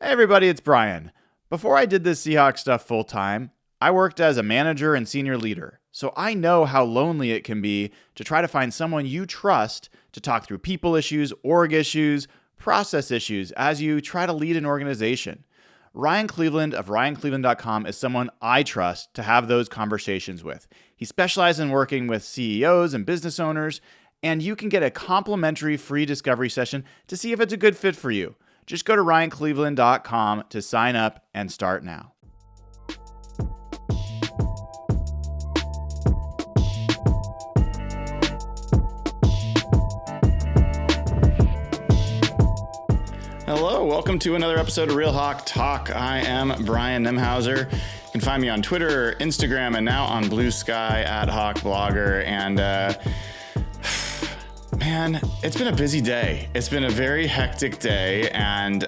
Hey everybody, it's Brian. Before I did this Seahawks stuff full time, I worked as a manager and senior leader, so I know how lonely it can be to try to find someone you trust to talk through people issues, org issues, process issues as you try to lead an organization. Ryan Cleveland of RyanCleveland.com is someone I trust to have those conversations with. He specializes in working with CEOs and business owners, and you can get a complimentary free discovery session to see if it's a good fit for you. Just go to RyanCleveland.com to sign up and start now. Hello, welcome to another episode of Real Hawk Talk. I am Brian Nemhauser. You can find me on Twitter, Instagram, and now on Blue Sky at Hawk Blogger. And man, it's been a busy day. It's been a very hectic day, and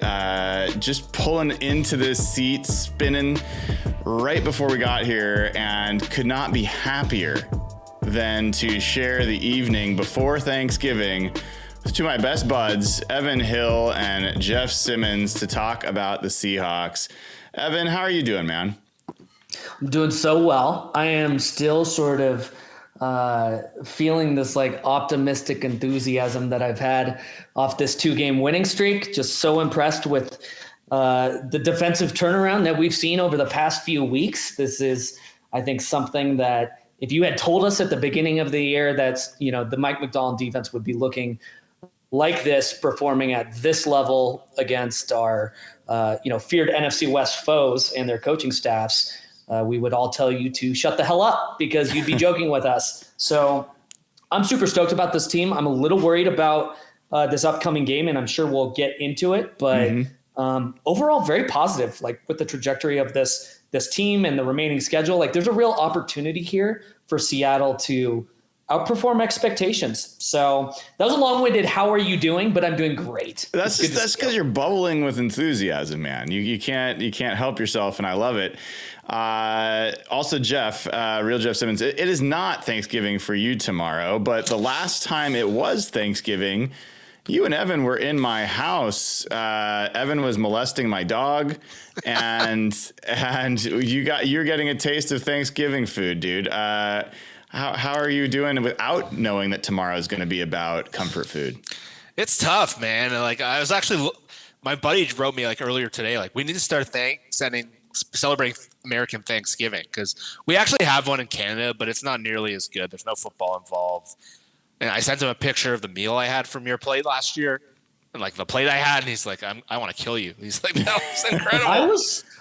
just pulling into this seat, spinning right before we got here, and could not be happier than to share the evening before Thanksgiving with two of my best buds, Evan Hill and Jeff Simmons, to talk about the Seahawks. Evan, how are you doing, man? I'm doing so well. I am still sort of feeling this like optimistic enthusiasm that I've had off this 2-game winning streak. Just so impressed with the defensive turnaround that we've seen over the past few weeks. This is, I think, something that if you had told us at the beginning of the year that, you know, the Mike Macdonald defense would be looking like this, performing at this level against our, feared NFC West foes and their coaching staffs, we would all tell you to shut the hell up because you'd be joking with us. So I'm super stoked about this team. I'm a little worried about this upcoming game, and I'm sure we'll get into it. But overall, very positive, like with the trajectory of this team and the remaining schedule. Like there's a real opportunity here for Seattle to outperform expectations. So that was a long-winded "how are you doing?" but I'm doing great. That's because you're bubbling with enthusiasm, man. You can't help yourself, and I love it. Also, Jeff, real Jeff Simmons, it is not Thanksgiving for you tomorrow, but the last time it was Thanksgiving, you and Evan were in my house. Evan was molesting my dog, and you're getting a taste of Thanksgiving food, dude. How are you doing without knowing that tomorrow is going to be about comfort food? It's tough, man. Like my buddy wrote me like earlier today, like we need to start celebrating American Thanksgiving because we actually have one in Canada, but it's not nearly as good. There's no football involved. And I sent him a picture of the meal I had from your plate last year, and like the plate I had, and he's like, I want to kill you. He's like, that was incredible.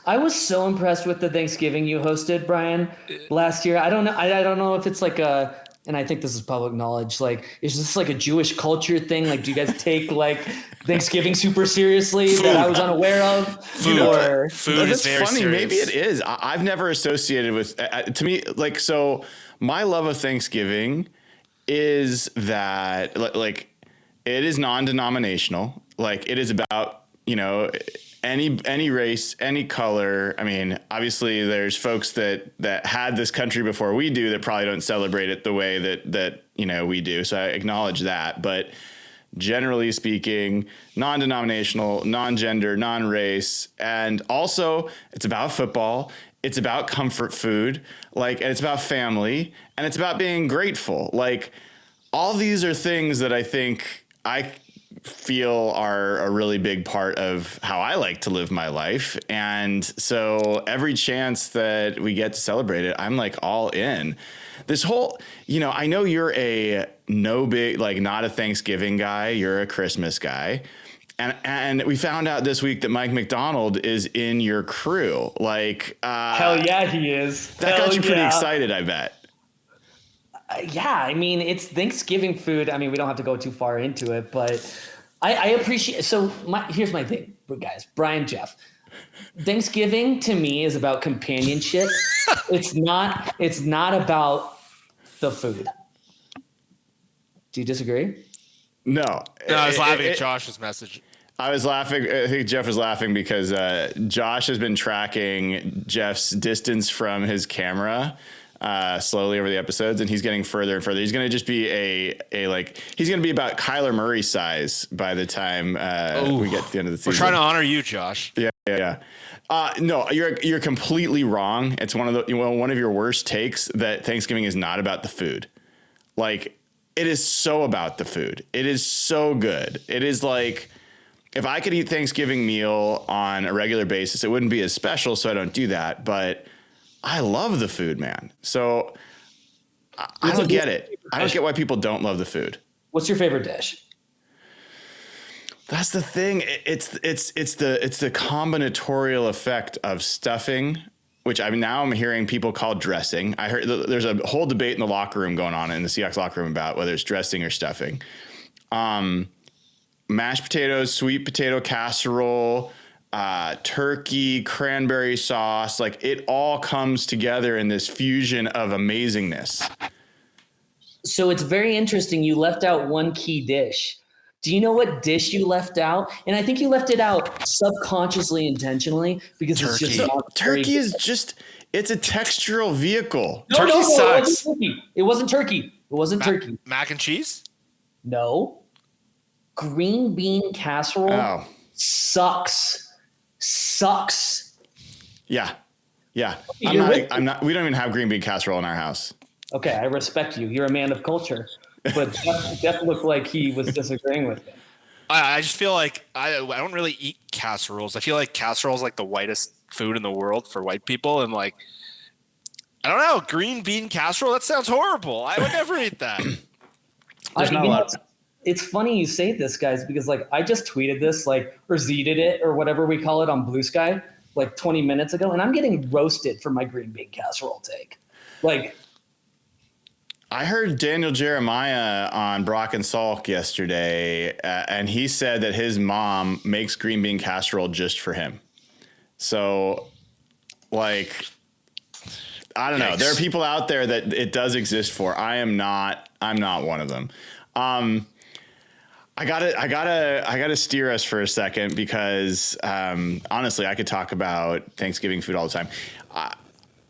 I was so impressed with the Thanksgiving you hosted, Brian, last year. I don't know if it's like and I think this is public knowledge, like, is this like a Jewish culture thing? Like, do you guys take like Thanksgiving super seriously that I was unaware of? Food That's is very funny. serious. Maybe it is. I've never associated with, to me, like, so my love of Thanksgiving is that like it is non-denominational. Like it is about, any race, any color. I mean, obviously there's folks that had this country before we do that probably don't celebrate it the way that we do. So I acknowledge that. But generally speaking, non-denominational, non-gender, non-race. And also it's about football. It's about comfort food, and it's about family, and it's about being grateful. Like all these are things that I think I feel are a really big part of how I like to live my life. And so every chance that we get to celebrate it, I'm like all in. This whole, I know you're not a Thanksgiving guy, you're a Christmas guy. And we found out this week that Mike Macdonald is in your crew. Hell yeah, he is. That got you pretty excited, I bet. Yeah, I mean, it's Thanksgiving food. I mean, we don't have to go too far into it, but I appreciate. So here's my thing, guys. Brian, Jeff. Thanksgiving to me is about companionship. It's not about the food. Do you disagree? No. I was laughing at Josh's message. I was laughing. I think Jeff was laughing because Josh has been tracking Jeff's distance from his camera slowly over the episodes, and he's getting further and further. He's going to just be he's going to be about Kyler Murray size by the time we get to the end of the season. We're trying to honor you, Josh. Yeah. No, you're completely wrong. It's one of your worst takes that Thanksgiving is not about the food. Like, it is so about the food. It is so good. It is like, if I could eat Thanksgiving meal on a regular basis, it wouldn't be as special, so I don't do that. But I love the food, man. So I don't get it. I don't get why people don't love the food. What's your favorite dish? That's the thing. It's the combinatorial effect of stuffing, which I'm hearing people call dressing. I heard there's a whole debate in the locker room going on in the Seahawks locker room about whether it's dressing or stuffing. Mashed potatoes, sweet potato casserole, turkey, cranberry sauce, like it all comes together in this fusion of amazingness. So it's very interesting. You left out one key dish. Do you know what dish you left out? And I think you left it out subconsciously, intentionally, because Turkey. it's just not Turkey is just, it's a textural vehicle. Turkey sucks. It wasn't turkey. It wasn't turkey. Mac and cheese? No. Green bean casserole sucks. Yeah. We don't even have green bean casserole in our house. Okay, I respect you. You're a man of culture. But Jeff looked like he was disagreeing with me. I just feel like I don't really eat casseroles. I feel like casserole is like the whitest food in the world for white people. And like, I don't know, green bean casserole? That sounds horrible. I would never eat that. There's not a lot. It's funny you say this, guys, because like I just tweeted this, like, or Z'd it or whatever we call it on Blue Sky like 20 minutes ago, and I'm getting roasted for my green bean casserole take. Like, I heard Daniel Jeremiah on Brock and Salk yesterday, and he said that his mom makes green bean casserole just for him. So, like, I don't know. There are people out there that it does exist for. I'm not one of them. I gotta steer us for a second because honestly, I could talk about Thanksgiving food all the time.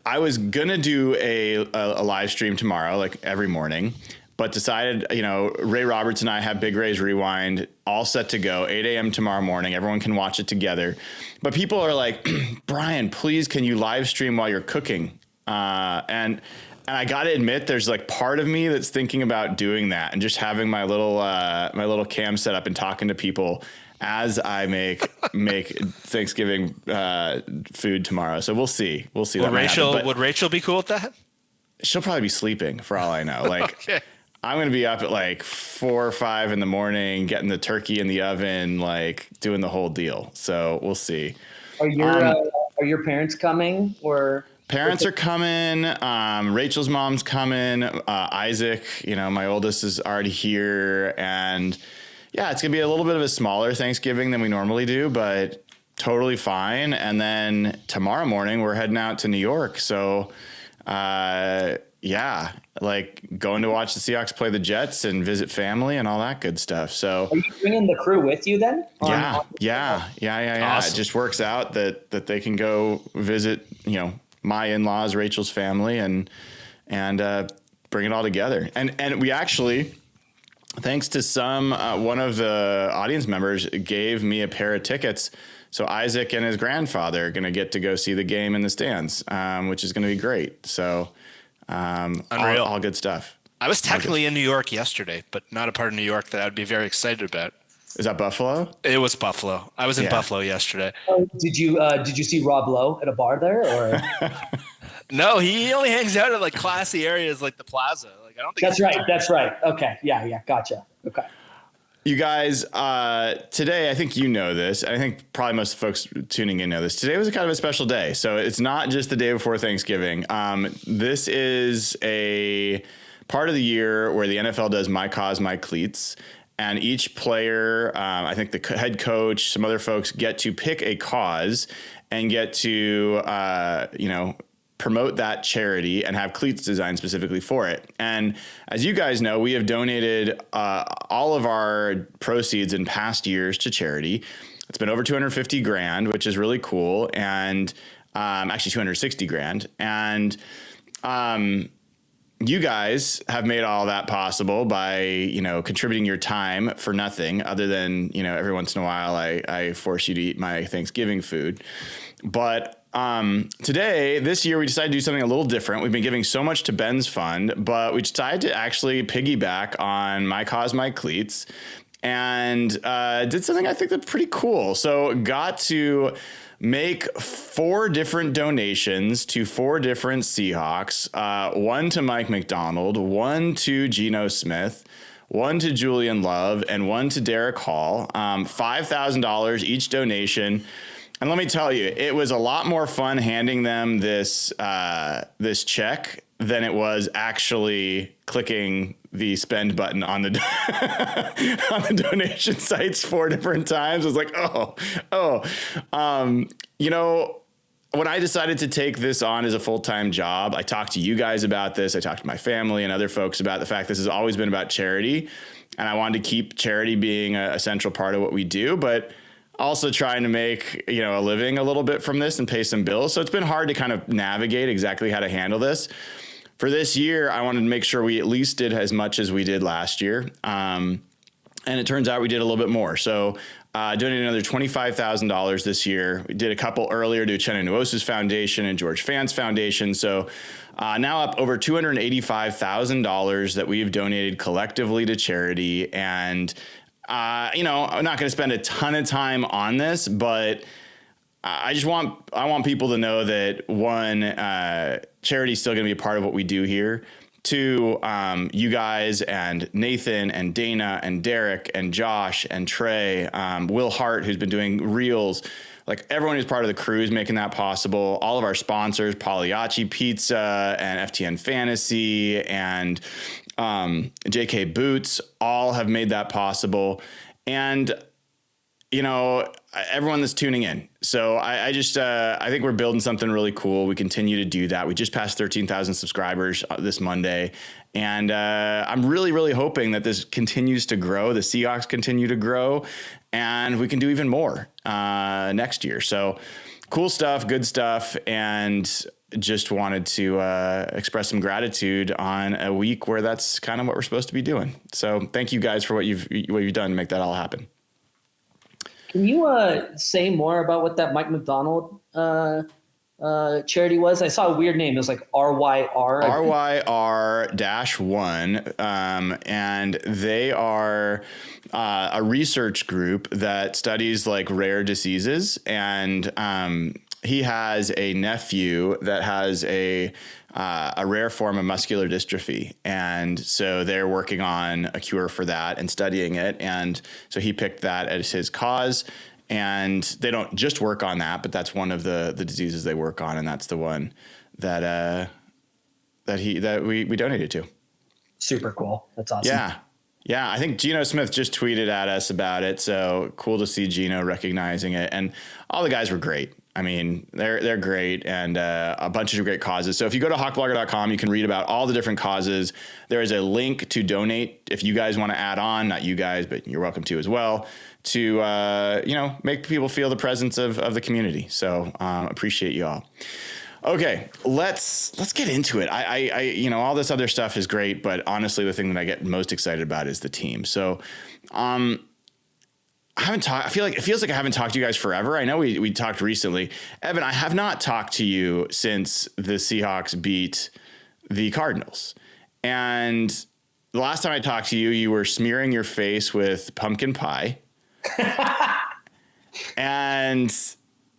I was gonna do a live stream tomorrow, like every morning, but decided, Ray Roberts and I have Big Ray's Rewind all set to go, 8 a.m. tomorrow morning. Everyone can watch it together. But people are like, Brian, please, can you live stream while you're cooking? And I got to admit, there's like part of me that's thinking about doing that and just having my little cam set up and talking to people as I make Thanksgiving food tomorrow. So we'll see. Would Rachel be cool with that? She'll probably be sleeping for all I know. Like, okay. I'm going to be up at like 4 or 5 in the morning, getting the turkey in the oven, like doing the whole deal. So we'll see. Are your parents coming or? Parents are coming. Rachel's mom's coming. Isaac, my oldest, is already here. And yeah, it's going to be a little bit of a smaller Thanksgiving than we normally do, but totally fine. And then tomorrow morning, we're heading out to New York. So, yeah, like going to watch the Seahawks play the Jets and visit family and all that good stuff. So, are you bringing the crew with you then? Yeah. Awesome. It just works out that they can go visit, my in-laws, Rachel's family, and bring it all together. And we actually, thanks to one of the audience members gave me a pair of tickets. So Isaac and his grandfather are going to get to go see the game in the stands, which is going to be great. So Unreal. All good stuff. I was technically in New York yesterday, but not a part of New York that I'd be very excited about. Is that Buffalo? It was Buffalo. I was in Buffalo yesterday. Did you see Rob Lowe at a bar there, or? No, he only hangs out at like classy areas like the Plaza. Like, I don't think That's right. Okay. Yeah. Gotcha. Okay. You guys, today, I think you know this. I think probably most folks tuning in know this. Today was a kind of a special day. So it's not just the day before Thanksgiving. This is a part of the year where the NFL does My Cause, My Cleats. And each player, I think the head coach, some other folks get to pick a cause and get to, promote that charity and have cleats designed specifically for it. And as you guys know, we have donated all of our proceeds in past years to charity. It's been over 250 grand, which is really cool. And actually 260 grand. And You guys have made all that possible by, contributing your time for nothing other than, every once in a while I force you to eat my Thanksgiving food. But this year we decided to do something a little different. We've been giving so much to Ben's fund, but we decided to actually piggyback on My Cause, My Cleats and did something I think that's pretty cool. So got to make 4 different donations to 4 different Seahawks, one to Mike McDonald, one to Geno Smith, one to Julian Love, and one to Derek Hall, $5,000 each donation. And let me tell you, it was a lot more fun handing them this check than it was actually clicking the spend button on the on the donation sites 4 different times. I was like, when I decided to take this on as a full-time job, I talked to you guys about this. I talked to my family and other folks about the fact this has always been about charity, and I wanted to keep charity being a central part of what we do, but also trying to make, a living a little bit from this and pay some bills. So it's been hard to kind of navigate exactly how to handle this. For this year, I wanted to make sure we at least did as much as we did last year. And it turns out we did a little bit more. So donated another $25,000 this year. We did a couple earlier to Uchenna Nwosu's foundation and George Fant's foundation. So now up over $285,000 that we've donated collectively to charity. And, I'm not going to spend a ton of time on this, but I want people to know that, one, charity is still going to be a part of what we do here. 2, you guys and Nathan and Dana and Derek and Josh and Trey, Will Hart, who's been doing reels, like everyone who's part of the crew is making that possible. All of our sponsors, Pagliacci Pizza and FTN Fantasy and JK Boots, all have made that possible. And, everyone that's tuning in. So I think we're building something really cool. We continue to do that. We just passed 13,000 subscribers this Monday. And I'm really, really hoping that this continues to grow. The Seahawks continue to grow and we can do even more next year. So cool stuff, good stuff. And just wanted to express some gratitude on a week where that's kind of what we're supposed to be doing. So thank you guys for what you've done to make that all happen. Can you say more about what that Mike McDonald charity was? I saw a weird name. It was like RYR. RYR-1. And they are a research group that studies like rare diseases. And he has a nephew that has a rare form of muscular dystrophy. And so they're working on a cure for that and studying it. And so he picked that as his cause. And they don't just work on that, but that's one of the diseases they work on. And that's the one that we donated to. Super cool. That's awesome. Yeah. Yeah. I think Geno Smith just tweeted at us about it. So cool to see Geno recognizing it. And all the guys were great. I mean, they're great, and a bunch of great causes. So if you go to hawkblogger.com, you can read about all the different causes. There is a link to donate if you guys want to add on, not you guys, but you're welcome to as well, to make people feel the presence of the community. So appreciate you all. Okay, let's get into it. I all this other stuff is great, but honestly, the thing that I get most excited about is the team. So I feel like it feels like I haven't talked to you guys forever. I know we talked recently. Evan, I have not talked to you since the Seahawks beat the Cardinals. And the last time I talked to you, you were smearing your face with pumpkin pie. And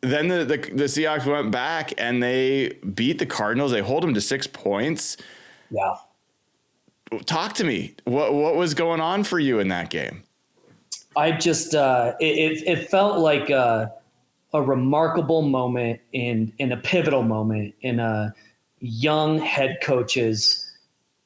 then the Seahawks went back and they beat the Cardinals. They hold them to 6 points. Yeah. Talk to me. What was going on for you in that game? I just it felt like a remarkable moment in a pivotal moment in a young head coach's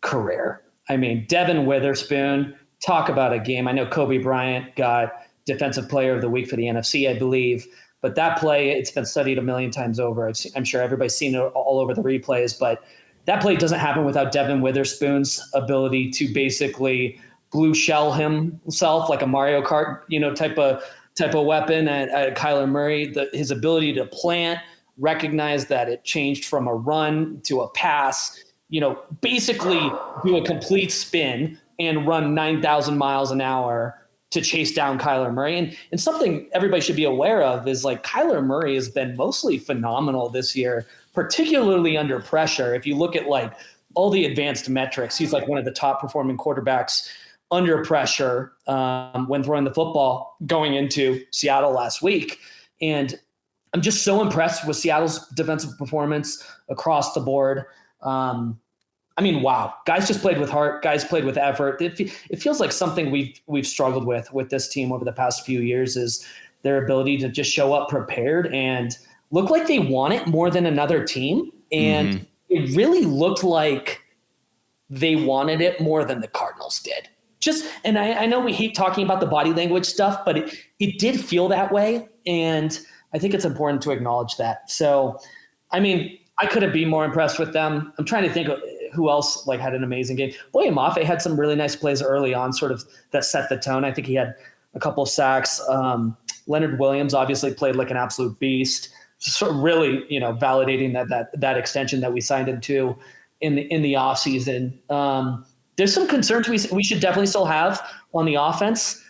career. I mean, Devin Witherspoon, talk about a game. I know Kobe Bryant got Defensive Player of the Week for the NFC, I believe, but that play, it's been studied a million times over. I'm sure everybody's seen it all over the replays, but that play doesn't happen without Devin Witherspoon's ability to basically blue shell himself like a Mario Kart, type of weapon at Kyler Murray. His ability to plant, recognize that it changed from a run to a pass, basically do a complete spin and run 9,000 miles an hour to chase down Kyler Murray. And something everybody should be aware of is like Kyler Murray has been mostly phenomenal this year, particularly under pressure. If you look at like all the advanced metrics, he's like one of the top performing quarterbacks under pressure when throwing the football going into Seattle last week. And I'm just so impressed with Seattle's defensive performance across the board. Wow, guys just played with heart. Guys played with effort. It feels like something we've struggled with this team over the past few years is their ability to just show up prepared and look like they want it more than another team. And it really looked like they wanted it more than the Cardinals did. And I know we hate talking about the body language stuff, but it did feel that way. And I think it's important to acknowledge that. So, I couldn't be more impressed with them. I'm trying to think of who else like had an amazing game. Boye Mafe had some really nice plays early on, sort of that set the tone. I think he had a couple of sacks. Leonard Williams obviously played like an absolute beast. Just sort of really, validating that extension that we signed him to in the offseason. There's some concerns we should definitely still have on the offense.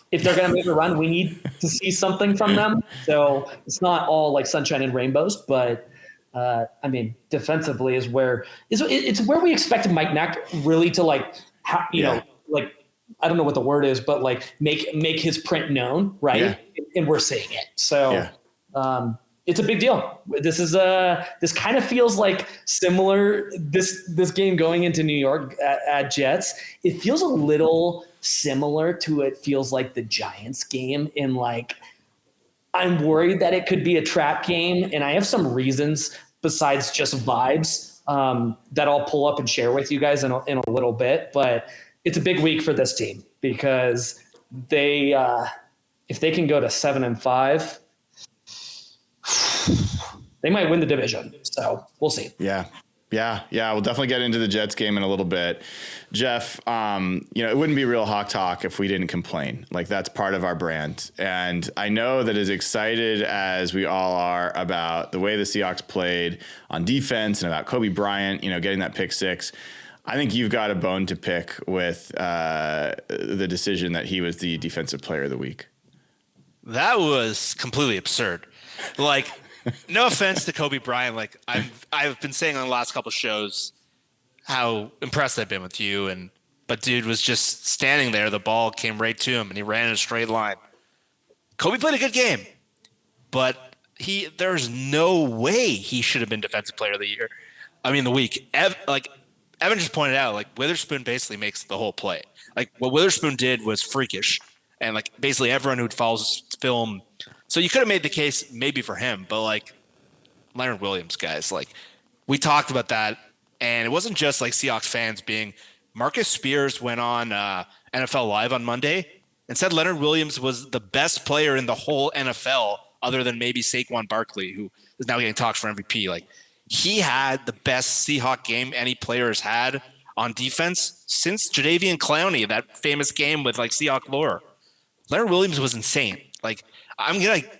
If they're going to make a run, we need to see something from them. So it's not all like sunshine and rainbows, but defensively is where it's where we expected Mike Nack really to like, like, I don't know what the word is, but like make his print known. Right. Yeah. And we're seeing it. So it's a big deal. This kind of feels like similar this game going into New York at Jets. It feels a little similar to it feels like the Giants game in like, I'm worried that it could be a trap game. And I have some reasons besides just vibes that I'll pull up and share with you guys in a little bit, but it's a big week for this team because they, if they can go to 7-5, they might win the division. So we'll see. Yeah. We'll definitely get into the Jets game in a little bit. Jeff, it wouldn't be real Hawk Talk if we didn't complain. Like that's part of our brand. And I know that as excited as we all are about the way the Seahawks played on defense and about Kobe Bryant, getting that pick six, I think you've got a bone to pick with the decision that he was the defensive player of the week. That was completely absurd. Like, no offense to Kobe Bryant. Like I've been saying on the last couple of shows how impressed I've been with you, but dude was just standing there. The ball came right to him, and he ran in a straight line. Kobe played a good game, but there's no way he should have been Defensive Player of the Year. The week. Evan just pointed out, like Witherspoon basically makes the whole play. Like what Witherspoon did was freakish, and like basically everyone who follows film. So you could have made the case maybe for him, but like Leonard Williams, guys, like we talked about that, and it wasn't just like Seahawks fans being. Marcus Spears went on NFL Live on Monday and said Leonard Williams was the best player in the whole NFL, other than maybe Saquon Barkley, who is now getting talks for MVP. Like he had the best Seahawk game any player has had on defense since Jadeveon Clowney, that famous game with like Seahawk lore. Leonard Williams was insane. Like.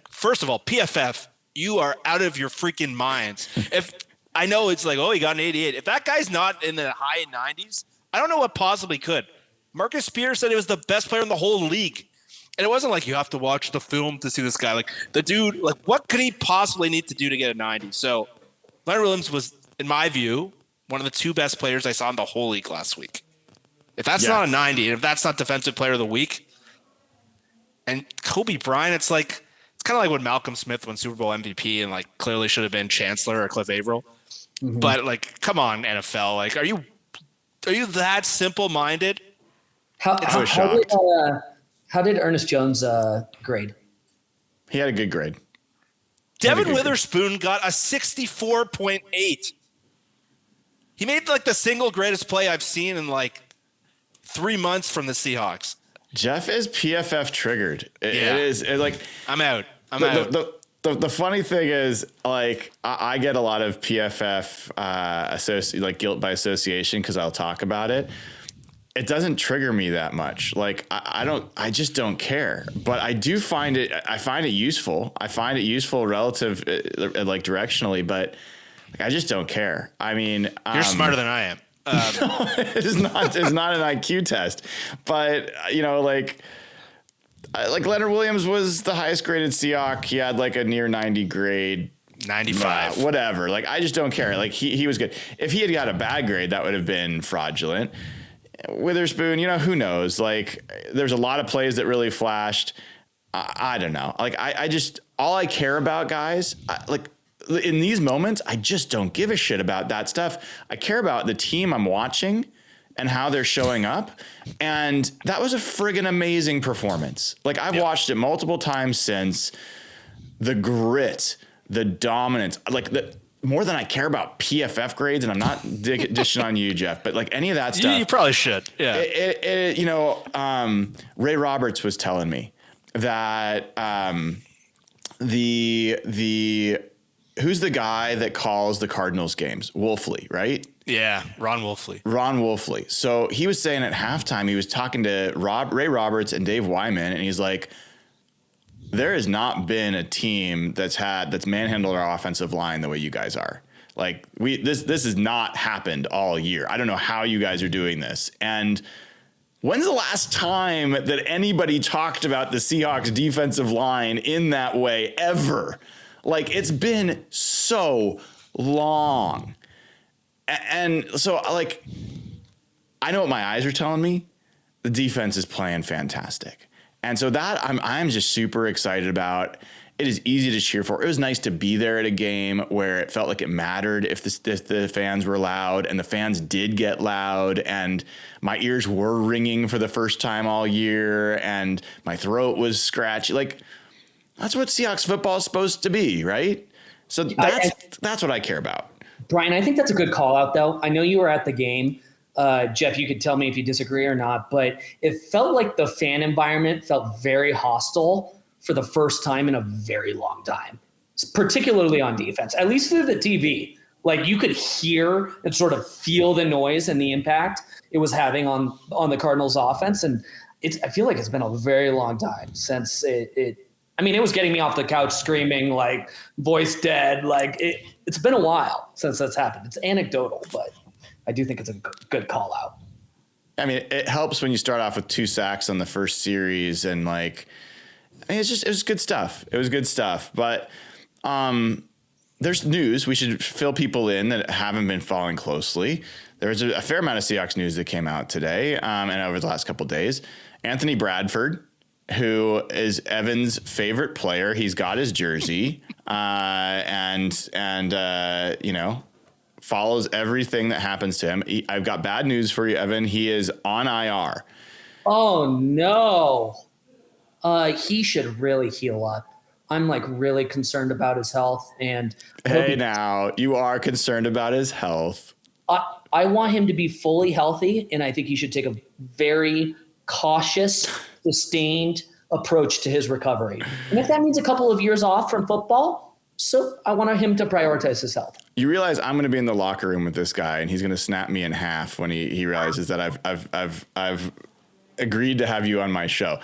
First of all, PFF, you are out of your freaking minds. If I know it's like, he got an 88. If that guy's not in the high 90s, I don't know what possibly could. Marcus Spears said he was the best player in the whole league. And it wasn't like you have to watch the film to see this guy. Like the dude, like what could he possibly need to do to get a 90? So Leonard Williams was, in my view, one of the two best players I saw in the whole league last week. If that's not a 90, and if that's not Defensive Player of the Week, and Kobe Bryant, it's kind of like when Malcolm Smith won Super Bowl MVP and like clearly should have been Chancellor or Cliff Averill. Mm-hmm. But like, come on, NFL, like, are you that simple minded? How did Ernest Jones grade? He had a good grade. Devin Witherspoon got a 64.8. He made like the single greatest play I've seen in like 3 months from the Seahawks. Jeff is PFF triggered. It is like I'm out. The funny thing is, like, I get a lot of PFF guilt by association because I'll talk about it. It doesn't trigger me that much. Like I just don't care. But I do find it useful. I find it useful relative, like directionally. But Like, I just don't care. I mean, You're smarter than I am. it's not an IQ test, but like Leonard Williams was the highest graded Seahawk. He had like a near 90 grade. 95. Whatever. Like, I just don't care. Like, he was good. If he had got a bad grade, that would have been fraudulent. Witherspoon, who knows? Like, there's a lot of plays that really flashed. I don't know. Like, I just, all I care about, guys, in these moments, I just don't give a shit about that stuff. I care about the team I'm watching and how they're showing up. And that was a friggin' amazing performance. Like, I've watched it multiple times since. The grit, the dominance, like more than I care about PFF grades, and I'm not dishing on you, Jeff, but like any of that stuff. You probably should. Yeah. Ray Roberts was telling me that the who's the guy that calls the Cardinals games? Wolfley, right? Yeah, Ron Wolfley. Ron Wolfley. So he was saying at halftime, he was talking to Ray Roberts and Dave Wyman, and he's like, there has not been a team that's manhandled our offensive line the way you guys are. Like, this has not happened all year. I don't know how you guys are doing this. And when's the last time that anybody talked about the Seahawks defensive line in that way ever? Like, it's been so long. And so, like, I know what my eyes are telling me. The defense is playing fantastic. And so that I'm just super excited about. It is easy to cheer for. It was nice to be there at a game where it felt like it mattered if the fans were loud, and the fans did get loud, and my ears were ringing for the first time all year, and my throat was scratchy. Like, that's what Seahawks football is supposed to be, right? So that's what I care about. Brian, I think that's a good call out, though. I know you were at the game. Jeff, you could tell me if you disagree or not, but it felt like the fan environment felt very hostile for the first time in a very long time, particularly on defense, at least through the TV. Like, you could hear and sort of feel the noise and the impact it was having on the Cardinals offense. And I feel like it's been a very long time since it was getting me off the couch screaming, like, voice dead. Like, it's been a while since that's happened. It's anecdotal, but I do think it's a good call out. I mean, it helps when you start off with 2 sacks on the first series, and like, it was good stuff. It was good stuff. But there's news. We should fill people in that haven't been following closely. There's a fair amount of Seahawks news that came out today and over the last couple of days. Anthony Bradford, who is Evan's favorite player, he's got his jersey and follows everything that happens to him. I've got bad news for you, Evan. He is on IR. Oh, no. He should really heal up. I'm like really concerned about his health. And hey, now you are concerned about his health. I want him to be fully healthy, and I think he should take a very cautious, sustained approach to his recovery. And if that means a couple of years off from football, so I want him to prioritize his health. You realize I'm going to be in the locker room with this guy, and he's going to snap me in half when he realizes that I've agreed to have you on my show.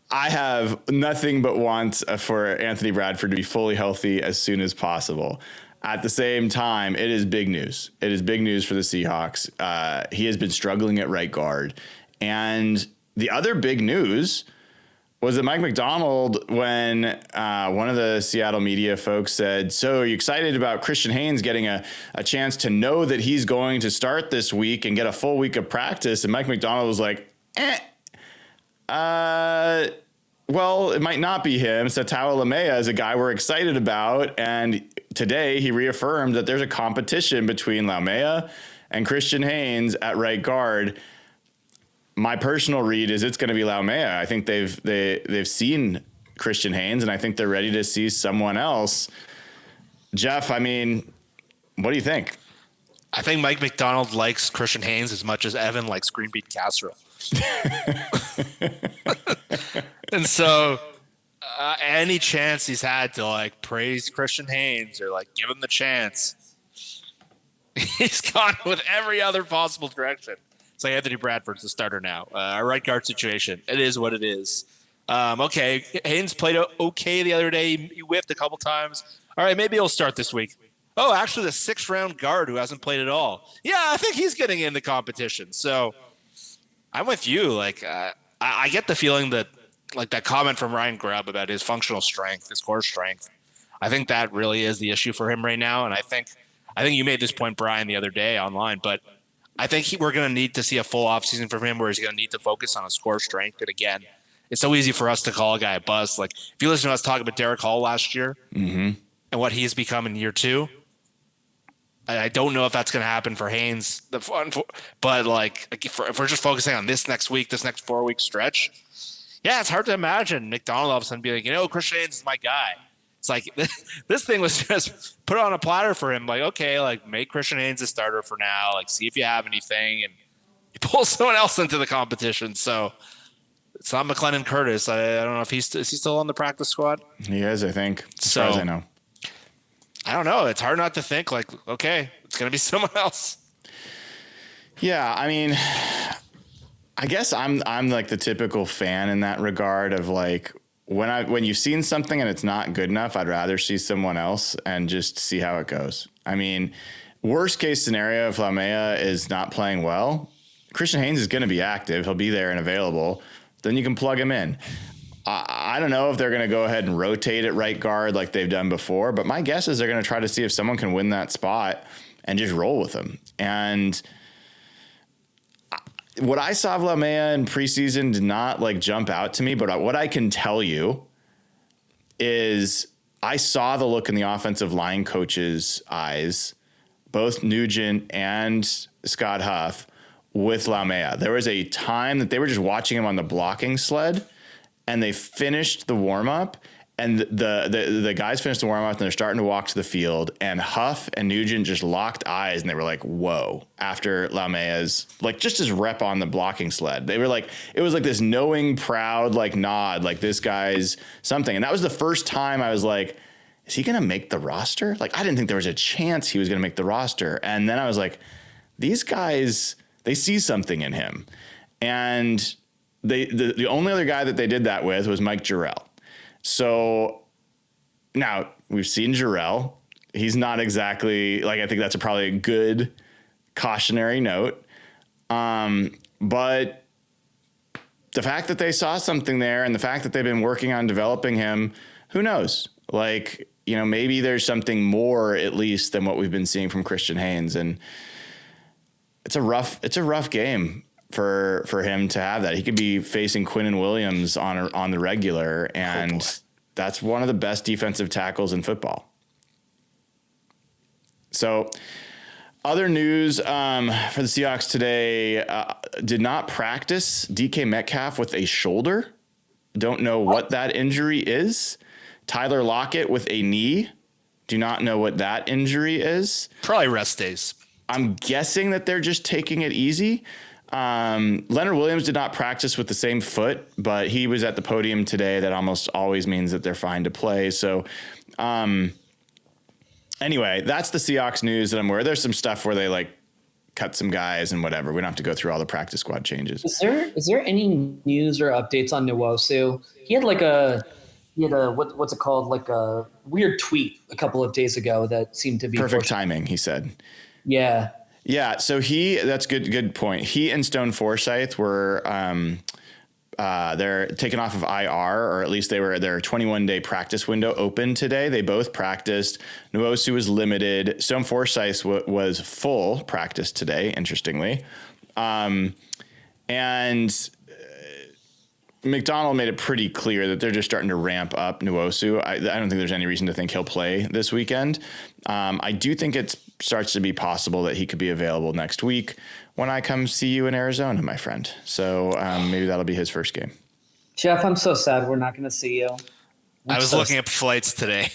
I have nothing but wants for Anthony Bradford to be fully healthy as soon as possible. At the same time, it is big news. It is big news for the Seahawks. He has been struggling at right guard. And the other big news was that Mike McDonald, when one of the Seattle media folks said, so are you excited about Christian Haynes getting a chance to know that he's going to start this week and get a full week of practice? And Mike McDonald was like, well, it might not be him. Satawa Lamea is a guy we're excited about. And today he reaffirmed that there's a competition between Lamea and Christian Haynes at right guard. My personal read is it's going to be Lamea. I think they've seen Christian Haynes, and I think they're ready to see someone else. Jeff, I mean, what do you think? I think Mike McDonald likes Christian Haynes as much as Evan likes green bean casserole. And so any chance he's had to like praise Christian Haynes or like give him the chance, he's gone with every other possible direction. It's like Anthony Bradford's the starter now. Our right guard situation, it is what it is. Okay, Haynes played okay the other day. He whiffed a couple times. All right, maybe he'll start this week. oh, actually the 6th round guard who hasn't played at all. Yeah, I think he's getting in the competition. So I'm with you. Like, I get the feeling that, like, that comment from Ryan Grubb about his functional strength, his core strength, I think that really is the issue for him right now. And I think you made this point, Brian, the other day online, but I think we're going to need to see a full offseason from him where he's going to need to focus on his core strength. And again, it's so easy for us to call a guy a bust. Like, if you listen to us talk about Derek Hall last year and what he's become in year 2, I don't know if that's going to happen for Haynes. But like, if we're just focusing on this next 4-week stretch, yeah, it's hard to imagine McDonald all of a sudden be like, Christian Haynes is my guy. It's like this thing was just put on a platter for him. Like, okay, like, make Christian Haynes a starter for now. Like, see if you have anything, and you pull someone else into the competition. So it's not McLennan Curtis. I don't know if is he still on the practice squad? He is, I think, as far as I know. I don't know. It's hard not to think like, okay, it's going to be someone else. Yeah, I mean, I guess I'm like the typical fan in that regard of like, when you've seen something and it's not good enough, I'd rather see someone else and just see how it goes. I mean, worst case scenario, if Lamea is not playing well, Christian Haynes is going to be active. He'll be there and available. Then you can plug him in. I don't know if they're going to go ahead and rotate at right guard like they've done before, but my guess is they're going to try to see if someone can win that spot and just roll with him. And what I saw of Lamea in preseason did not like jump out to me, but what I can tell you is I saw the look in the offensive line coach's eyes, both Nugent and Scott Huff, with Lamea. There was a time that they were just watching him on the blocking sled, and they finished the warm-up, and the guys finished the warm-up, and they're starting to walk to the field, and Huff and Nugent just locked eyes, and they were like, whoa, after Lamea's, like, just his rep on the blocking sled. They were like, it was like this knowing, proud, like, nod, like, this guy's something. And that was the first time I was like, is he going to make the roster? Like, I didn't think there was a chance he was going to make the roster. And then I was like, these guys, they see something in him. And the only other guy that they did that with was Mike Jarrell. So now we've seen Jarrell. He's not exactly like, I think that's probably a good cautionary note. But the fact that they saw something there and the fact that they've been working on developing him, who knows? Like, maybe there's something more at least than what we've been seeing from Christian Haynes. And it's a rough game for him to have that. He could be facing Quinnen Williams on the regular, and that's one of the best defensive tackles in football. So other news for the Seahawks today, did not practice DK Metcalf with a shoulder. Don't know what that injury is. Tyler Lockett with a knee. Do not know what that injury is. Probably rest days. I'm guessing that they're just taking it easy. Leonard Williams did not practice with the same foot, but he was at the podium today. That almost always means that they're fine to play. So, anyway, that's the Seahawks news that I'm aware. There's some stuff where they like cut some guys and whatever. We don't have to go through all the practice squad changes. Is there any news or updates on Nwosu? He had what's it called? Like a weird tweet a couple of days ago that seemed to be perfect timing, he said. Yeah. Yeah, so that's good point. He and Stone Forsythe were they're taken off of IR, or at least their 21-day practice window open today. They both practiced. Nwosu was limited. Stone Forsythe was full practice today, interestingly. And McDonald made it pretty clear that they're just starting to ramp up Nwosu. I don't think there's any reason to think he'll play this weekend. I do think it starts to be possible that he could be available next week when I come see you in Arizona, my friend. So maybe that'll be his first game. Jeff, I'm so sad we're not going to see you. I was looking up flights today.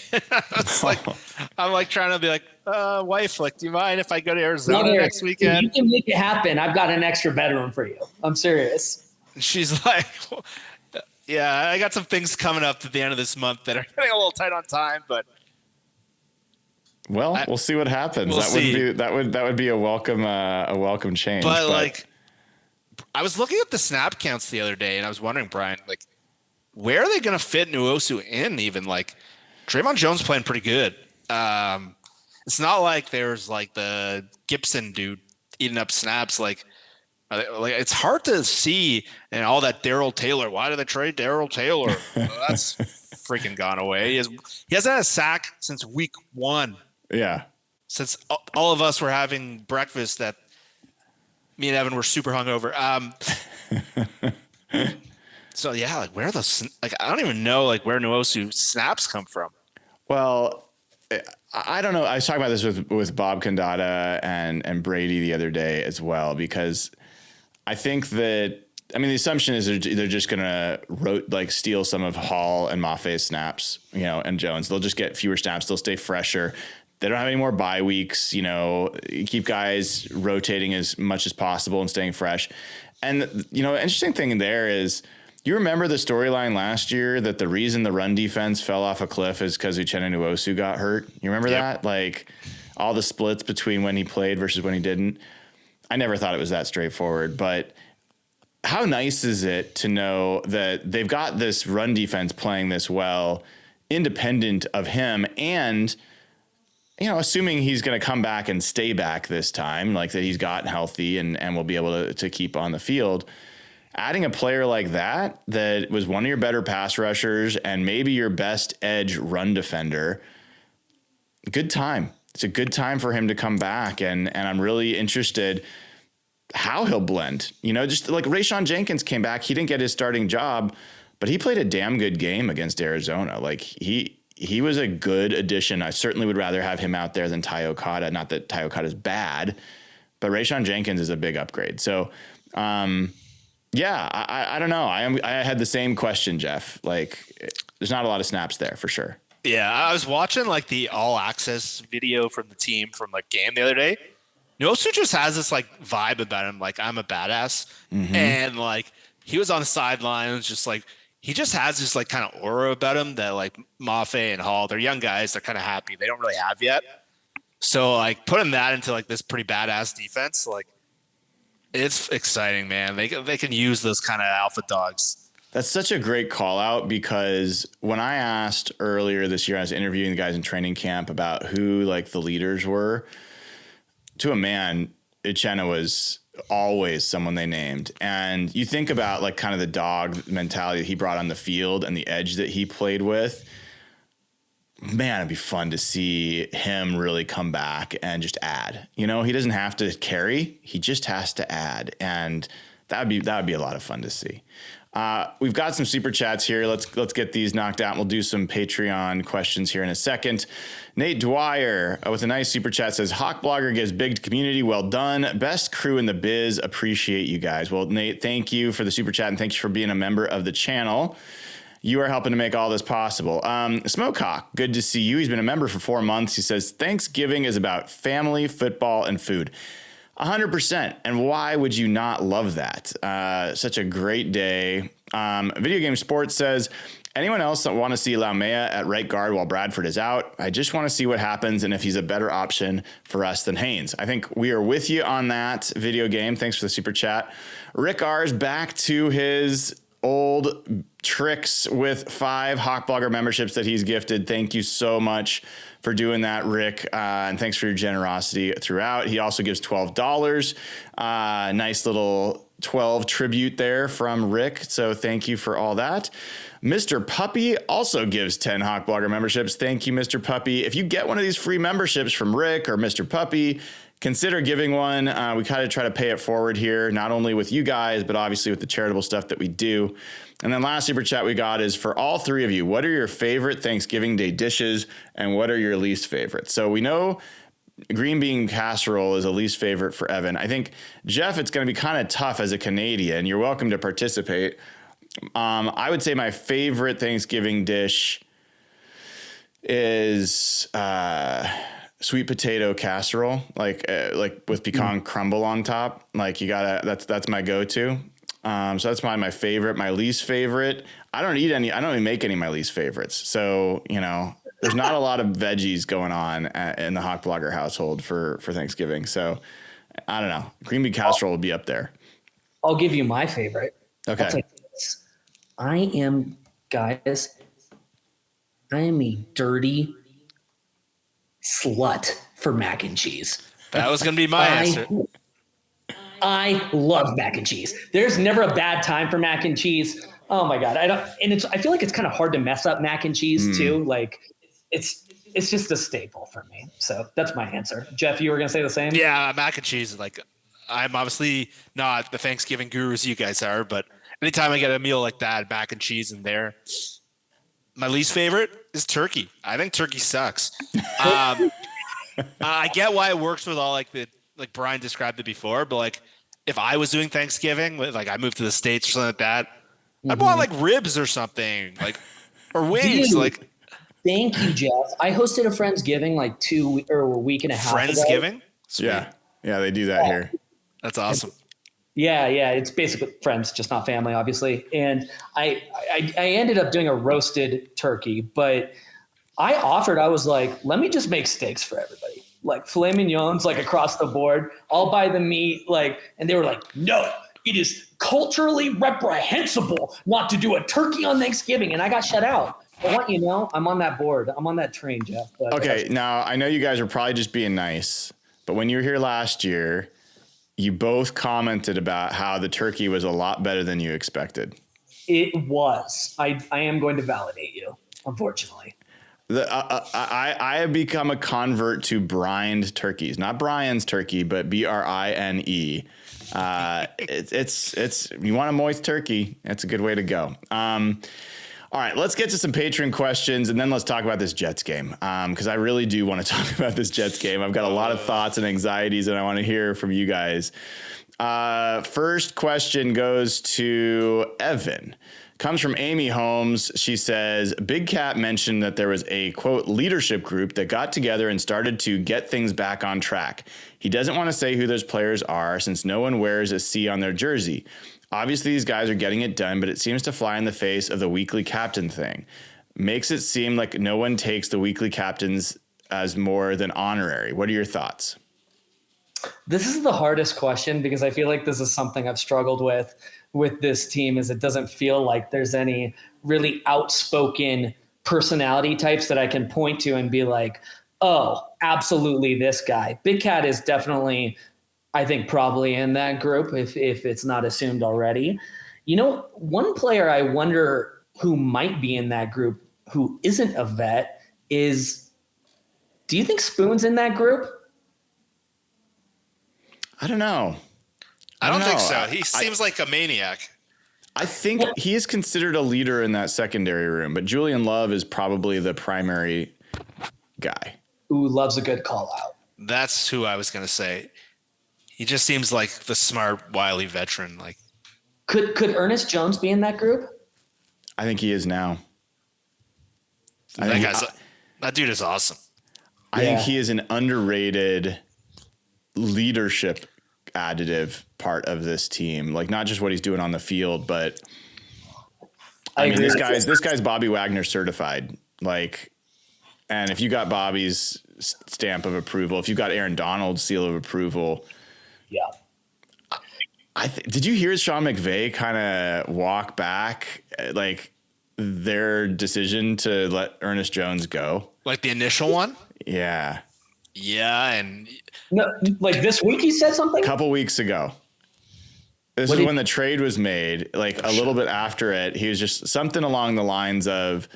I'm like trying to be like, wife, like, do you mind if I go to Arizona next weekend? If you can make it happen, I've got an extra bedroom for you. I'm serious. She's like, yeah, I got some things coming up at the end of this month that are getting a little tight on time, but we'll see what happens. That would be a welcome change. But like, I was looking at the snap counts the other day, and I was wondering, Brian, like, where are they going to fit Nwosu in? Even like, Draymond Jones playing pretty good. It's not like there's like the Gibson dude eating up snaps. Like it's hard to see and all that Darryl Taylor. Why did they trade Darryl Taylor? Well, that's freaking gone away. He hasn't had a sack since week 1. Yeah. Since all of us were having breakfast that me and Evan were super hungover. So yeah, like where I don't even know like where Nwosu snaps come from. Well, I don't know. I was talking about this with Bob Condata and Brady the other day as well, because I think that, I mean, the assumption is they're just going to steal some of Hall and Maffei's snaps, and Jones. They'll just get fewer snaps. They'll stay fresher. They don't have any more bye weeks, keep guys rotating as much as possible and staying fresh. And, interesting thing there is, you remember the storyline last year that the reason the run defense fell off a cliff is because Uchenna Nwosu got hurt? You remember that? Like all the splits between when he played versus when he didn't. I never thought it was that straightforward, but how nice is it to know that they've got this run defense playing this well, independent of him, and assuming he's going to come back and stay back this time, like that he's gotten healthy and will be able to keep on the field. Adding a player like that was one of your better pass rushers and maybe your best edge run defender, good time. It's a good time for him to come back, and I'm really interested how he'll blend. Just like Rayshawn Jenkins came back, he didn't get his starting job, but he played a damn good game against Arizona. Like he was a good addition. I certainly would rather have him out there than Ty Okada. Not that Ty Okada is bad, but Rayshawn Jenkins is a big upgrade. So, yeah, I don't know. I had the same question, Jeff. Like, there's not a lot of snaps there for sure. Yeah, I was watching like the all access video from the team from like game the other day. Nwosu just has this like vibe about him, like I'm a badass, and like he was on the sidelines, just like he just has this like kind of aura about him that like Maffei and Hall, they're young guys, they're kind of happy, they don't really have yet. So like putting that into like this pretty badass defense, like. It's exciting, man. They can use those kind of alpha dogs. That's such a great call out, because when I asked earlier this year, I was interviewing the guys in training camp about who like the leaders were. To a man, Uchenna was always someone they named. And you think about like kind of the dog mentality that he brought on the field and the edge that he played with. Man, it'd be fun to see him really come back and just add. He doesn't have to carry; he just has to add, and that would be a lot of fun to see. We've got some super chats here. Let's get these knocked out. And we'll do some Patreon questions here in a second. Nate Dwyer with a nice super chat says, "Hawk Blogger gives big to community. Well done, best crew in the biz. Appreciate you guys." Well, Nate, thank you for the super chat and thank you for being a member of the channel. You are helping to make all this possible. Smokehawk, good to see you. He's been a member for 4 months. He says, Thanksgiving is about family, football, and food. 100%. And why would you not love that? Such a great day. Video Game Sports says, anyone else that want to see Laumea at right guard while Bradford is out? I just want to see what happens and if he's a better option for us than Haynes. I think we are with you on that, Video Game. Thanks for the super chat. Rick R's back to his old tricks with 5 Hawk Blogger memberships that he's gifted. Thank you so much for doing that, Rick. And thanks for your generosity throughout. He also gives $12. Nice little 12 tribute there from Rick. So thank you for all that. Mr. Puppy also gives 10 Hawk Blogger memberships. Thank you, Mr. Puppy. If you get one of these free memberships from Rick or Mr. Puppy, consider giving one. We kind of try to pay it forward here, not only with you guys, but obviously with the charitable stuff that we do. And then last super chat we got is for all 3 of you, what are your favorite Thanksgiving Day dishes and what are your least favorites? So we know green bean casserole is a least favorite for Evan. I think, Jeff, it's going to be kind of tough as a Canadian. You're welcome to participate. I would say my favorite Thanksgiving dish is sweet potato casserole, like with pecan crumble on top. Like that's my go-to. So that's my favorite. My least favorite, I don't even make any of my least favorites. So, there's not a lot of veggies going on in the Hawk Blogger household for Thanksgiving. So I don't know. Green bean casserole would be up there. I'll give you my favorite. Okay. I am a dirty slut for mac and cheese. That was going to be my answer. I love mac and cheese. There's never a bad time for mac and cheese. Oh my God. I feel like it's kind of hard to mess up mac and cheese too. Like it's just a staple for me. So that's my answer. Jeff, you were going to say the same? Yeah, mac and cheese. Like, I'm obviously not the Thanksgiving gurus you guys are, but anytime I get a meal like that, mac and cheese in there. My least favorite is turkey. I think turkey sucks. I get why it works with all like Brian described it before, but like if I was doing Thanksgiving, like I moved to the States or something like that, I'd want like ribs or something, like or wings. Dude, like, thank you, Jeff. I hosted a Friendsgiving like a week and a half ago. Friendsgiving? Yeah, they do that here. That's awesome. Yeah, it's basically friends, just not family, obviously. And I ended up doing a roasted turkey, but I was like, let me just make steaks for everybody, like filet mignons, like across the board. I'll buy the meat, and they were like, no, it is culturally reprehensible not to do a turkey on Thanksgiving, and I got shut out. I want you to know, I'm on that board. I'm on that train, Jeff. But okay, now I know you guys are probably just being nice, but when you were here last year, you both commented about how the turkey was a lot better than you expected. It was. I am going to validate you, unfortunately. I have become a convert to brined turkeys, not Brian's turkey, but BRINE. It's you want a moist turkey, it's a good way to go. All right, let's get to some Patreon questions, and then let's talk about this Jets game, because I really do want to talk about this Jets game. I've got a lot of thoughts and anxieties, and I want to hear from you guys. First question goes to Evan. Comes from Amy Holmes. She says, Big Cat mentioned that there was a, quote, leadership group that got together and started to get things back on track. He doesn't want to say who those players are since no one wears a C on their jersey. Obviously, these guys are getting it done, but it seems to fly in the face of the weekly captain thing. Makes it seem like no one takes the weekly captains as more than honorary. What are your thoughts? This is the hardest question because I feel like this is something I've struggled with this team is it doesn't feel like there's any really outspoken personality types that I can point to and be like, oh, absolutely this guy. Big Cat is definitely, I think, probably in that group if it's not assumed already. You know, one player I wonder who might be in that group who isn't a vet is, do you think Spoon's in that group? I don't know. I don't think so. He seems like a maniac. I think he is considered a leader in that secondary room, but Julian Love is probably the primary guy. Who loves a good call out. That's who I was going to say. He just seems like the smart, wily veteran. Like, could Ernest Jones be in that group? I think he is now. That dude is awesome. I think he is an underrated leadership additive part of this team. Like, not just what he's doing on the field, but I mean, this guy's Bobby Wagner certified. Like, and if you got Bobby's stamp of approval, if you got Aaron Donald's seal of approval, did you hear Sean McVay kind of walk back like their decision to let Ernest Jones go? Like the initial one? Yeah. Yeah, and no, like this week he said something? A couple weeks ago. This is when the trade was made. Like a little bit after it, he was just something along the lines of,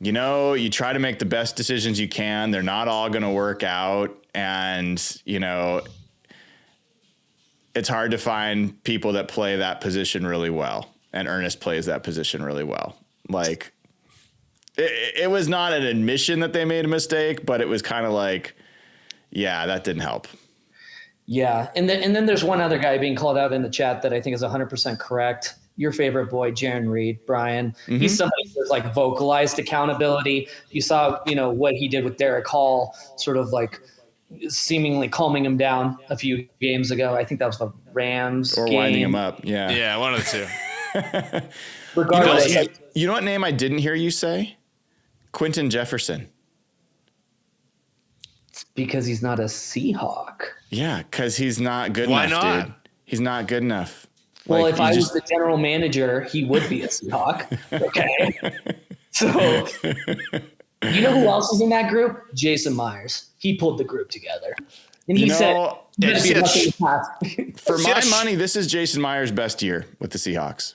you know, you try to make the best decisions you can. They're not all going to work out. And, you know, it's hard to find people that play that position really well. And Ernest plays that position really well. Like, it was not an admission that they made a mistake, but it was kind of like, yeah, that didn't help. Yeah. And then there's one other guy being called out in the chat that I think is 100% correct. Your favorite boy, Jaron Reed, Brian. Mm-hmm. He's somebody who's like vocalized accountability. You saw, you know, what he did with Derek Hall, sort of like seemingly calming him down a few games ago. I think that was the Rams or game. winding him up. Yeah. Yeah, one of the two. Regardless. You know what name I didn't hear you say? Quentin Jefferson. It's because he's not a Seahawk. Yeah, because he's not good Why enough, not? dude. He's not good enough. Well, if I was the general manager, he would be a Seahawk. Okay. So You know who else is in that group? Jason Myers. He pulled the group together. And he said, Yeah, "Gonna be lucky to pass." for my money, this is Jason Myers' best year with the Seahawks.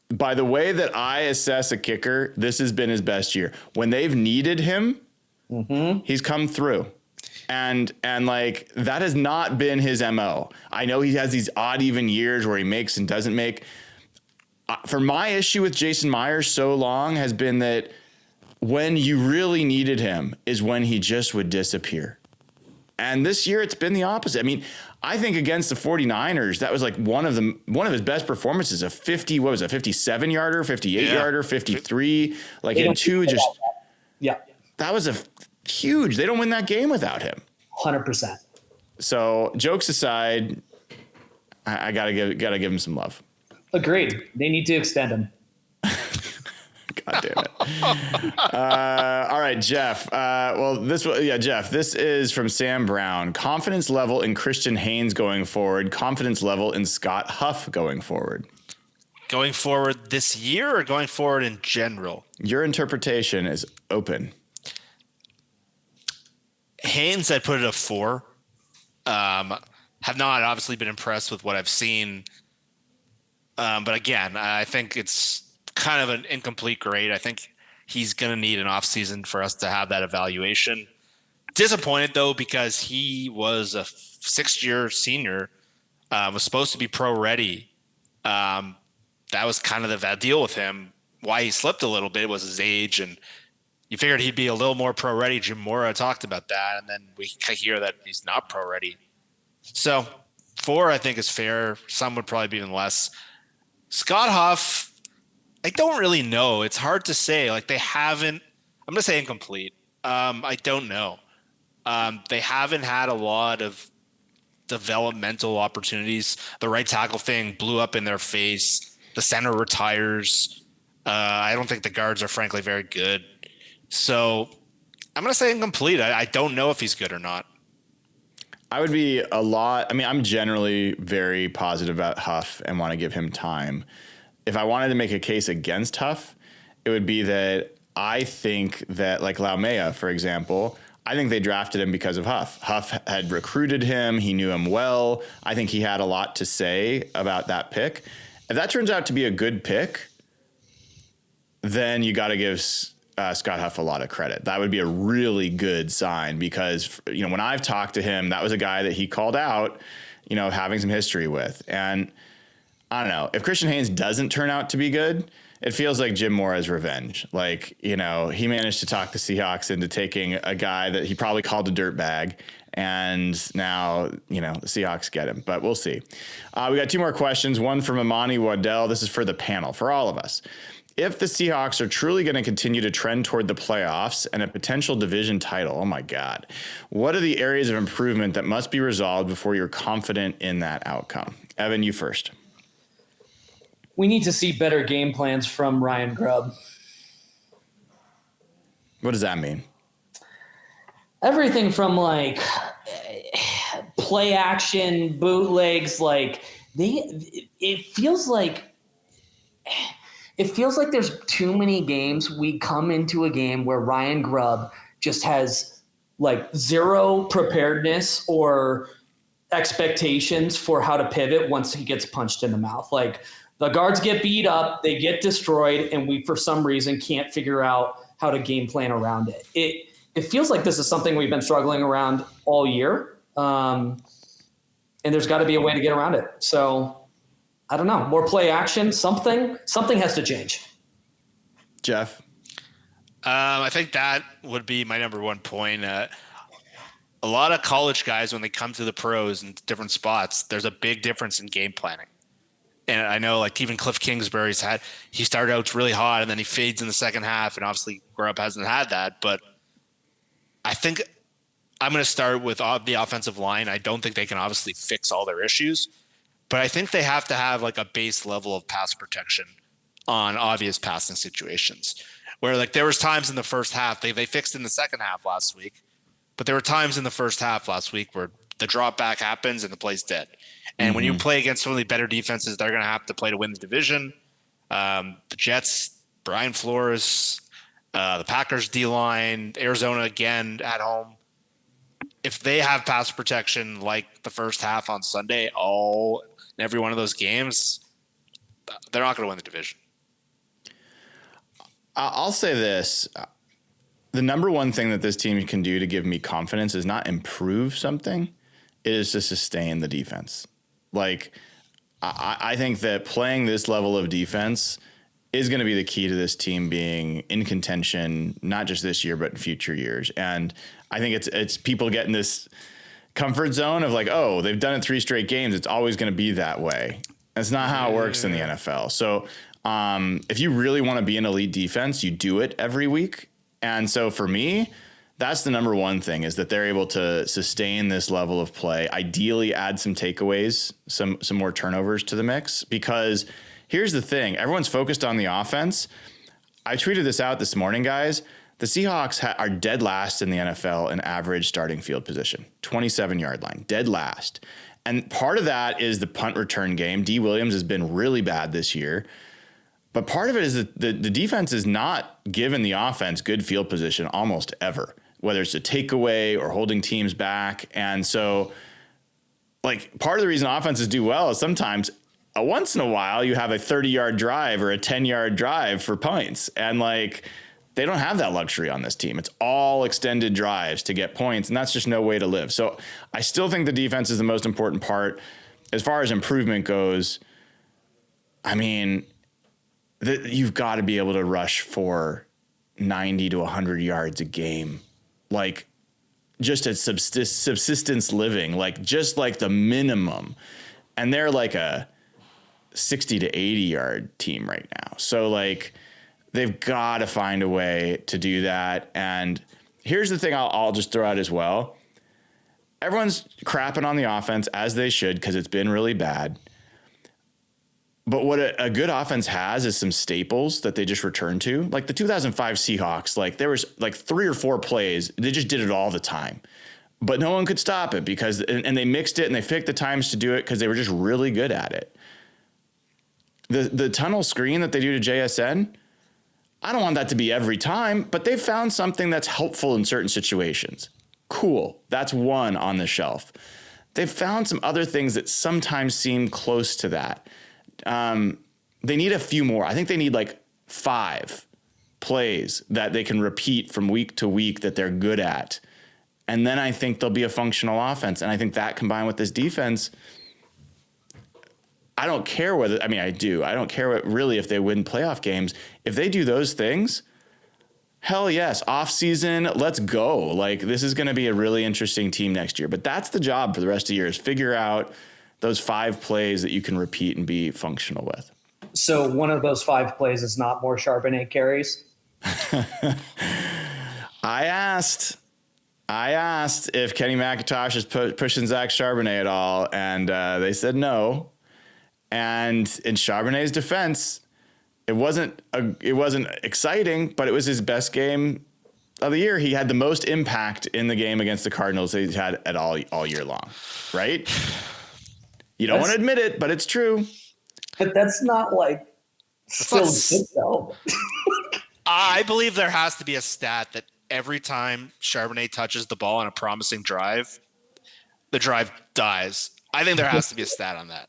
By the way that I assess a kicker, this has been his best year. When they've needed him, he's come through. And like that has not been his MO. I know he has these odd even years where he makes and doesn't make. For my issue with Jason Myers so long has been that when you really needed him is when he just would disappear. And this year it's been the opposite. I mean, I think against the 49ers, that was like one of his best performances, a 57 yarder, 58 yarder, 53, like in two, just, that was huge. They don't win that game without him. 100%. So jokes aside, I gotta give him some love. Agreed. They need to extend him. God damn it. All right, Jeff. Jeff, this is from Sam Brown. Confidence level in Christian Haynes going forward. Confidence level in Scott Huff going forward. Going forward this year or going forward in general? Your interpretation is open. Haynes, I'd put it a 4. Have not obviously been impressed with what I've seen. But again, I think it's kind of an incomplete grade. I think he's going to need an offseason for us to have that evaluation. Disappointed, though, because he was a 6th-year senior, was supposed to be pro-ready. That was kind of the deal with him. Why he slipped a little bit was his age, and you figured he'd be a little more pro-ready. Jim Mora talked about that, and then we hear that he's not pro-ready. So 4, I think, is fair. Some would probably be even less. Scott Huff, I don't really know. It's hard to say. Like they haven't. I'm going to say incomplete. I don't know. They haven't had a lot of developmental opportunities. The right tackle thing blew up in their face. The center retires. I don't think the guards are frankly very good. So I'm going to say incomplete. I don't know if he's good or not. I would be a lot. I mean, I'm generally very positive about Huff and want to give him time. If I wanted to make a case against Huff, it would be that I think that, like Laumea, for example, I think they drafted him because of Huff. Huff had recruited him. He knew him well. I think he had a lot to say about that pick. If that turns out to be a good pick, then you got to give Scott Huff a lot of credit. That would be a really good sign because, when I've talked to him, that was a guy that he called out, having some history with. And I don't know, if Christian Haynes doesn't turn out to be good, it feels like Jim Mora's revenge. Like, he managed to talk the Seahawks into taking a guy that he probably called a dirtbag. And now, the Seahawks get him, but we'll see. We got 2 more questions. One from Amani Waddell. This is for the panel, for all of us. If the Seahawks are truly going to continue to trend toward the playoffs and a potential division title, oh my God, what are the areas of improvement that must be resolved before you're confident in that outcome? Evan, you first. We need to see better game plans from Ryan Grubb. What does that mean? Everything from like play action, bootlegs, it feels like there's too many games we come into a game where Ryan Grubb just has like zero preparedness or expectations for how to pivot once he gets punched in the mouth. Like the guards get beat up, they get destroyed, and we, for some reason, can't figure out how to game plan around it. It feels like this is something we've been struggling around all year. And there's got to be a way to get around it. So I don't know, more play action, something has to change. Jeff? I think that would be my number one point. A lot of college guys, when they come to the pros in different spots, there's a big difference in game planning. And I know like even Cliff Kingsbury's he started out really hot and then he fades in the second half. And obviously Grubb hasn't had that, but I think I'm going to start with the offensive line. I don't think they can obviously fix all their issues, but I think they have to have like a base level of pass protection on obvious passing situations where like there was times in the first half, they fixed in the second half last week, but there were times in the first half last week where the drop back happens and the play's dead. And when you play against some of the better defenses, they're going to have to play to win the division. The Jets, Brian Flores, the Packers D-line, Arizona again at home. If they have pass protection like the first half on Sunday, in every one of those games, they're not going to win the division. I'll say this. The number one thing that this team can do to give me confidence is not improve something. It is to sustain the defense. Like, I think that playing this level of defense is going to be the key to this team being in contention, not just this year, but in future years. And I think it's people getting this comfort zone of like, oh, they've done it 3 straight games. It's always going to be that way. That's not how it works in the NFL. So if you really want to be an elite defense, you do it every week. And so for me, that's the number one thing, is that they're able to sustain this level of play, ideally add some takeaways, some more turnovers to the mix, because here's the thing. Everyone's focused on the offense. I tweeted this out this morning, guys. The Seahawks are dead last in the NFL in average starting field position, 27-yard line, dead last. And part of that is the punt return game. D. Williams has been really bad this year. But part of it is that the defense is not giving the offense good field position almost ever, whether it's a takeaway or holding teams back. And so, like, part of the reason offenses do well is sometimes once in a while you have a 30-yard drive or a 10-yard drive for points. And, like, they don't have that luxury on this team. It's all extended drives to get points, and that's just no way to live. So I still think the defense is the most important part. As far as improvement goes, I mean, you've got to be able to rush for 90 to 100 yards a game, like just at subsistence living, like just like the minimum. And they're like a 60 to 80 yard team right now. So like they've got to find a way to do that. And here's the thing I'll just throw out as well. Everyone's crapping on the offense, as they should, because it's been really bad. But what a good offense has is some staples that they just return to. Like the 2005 Seahawks, like there was like 3 or 4 plays. They just did it all the time. But no one could stop it because, and they mixed it and they picked the times to do it because they were just really good at it. The tunnel screen that they do to JSN, I don't want that to be every time, but they've found something that's helpful in certain situations. Cool. That's one on the shelf. They've found some other things that sometimes seem close to that. They need a few more. I think they need like 5 plays that they can repeat from week to week that they're good at. And then I think they'll be a functional offense. And I think that combined with this defense, I don't care whether, I mean, I do. I don't care really if they win playoff games. If they do those things, hell yes, off season, let's go. Like this is going to be a really interesting team next year. But that's the job for the rest of the year, is figure out those 5 plays that you can repeat and be functional with. So one of those 5 plays is not more Charbonnet carries? I asked if Kenny McIntosh is pushing Zach Charbonnet at all, and they said no. And in Charbonnet's defense, it wasn't exciting, but it was his best game of the year. He had the most impact in the game against the Cardinals that he's had at all year long, right? You don't want to admit it, but it's true. But that's not like still good though. I believe there has to be a stat that every time Charbonnet touches the ball on a promising drive, the drive dies. I think there has to be a stat on that.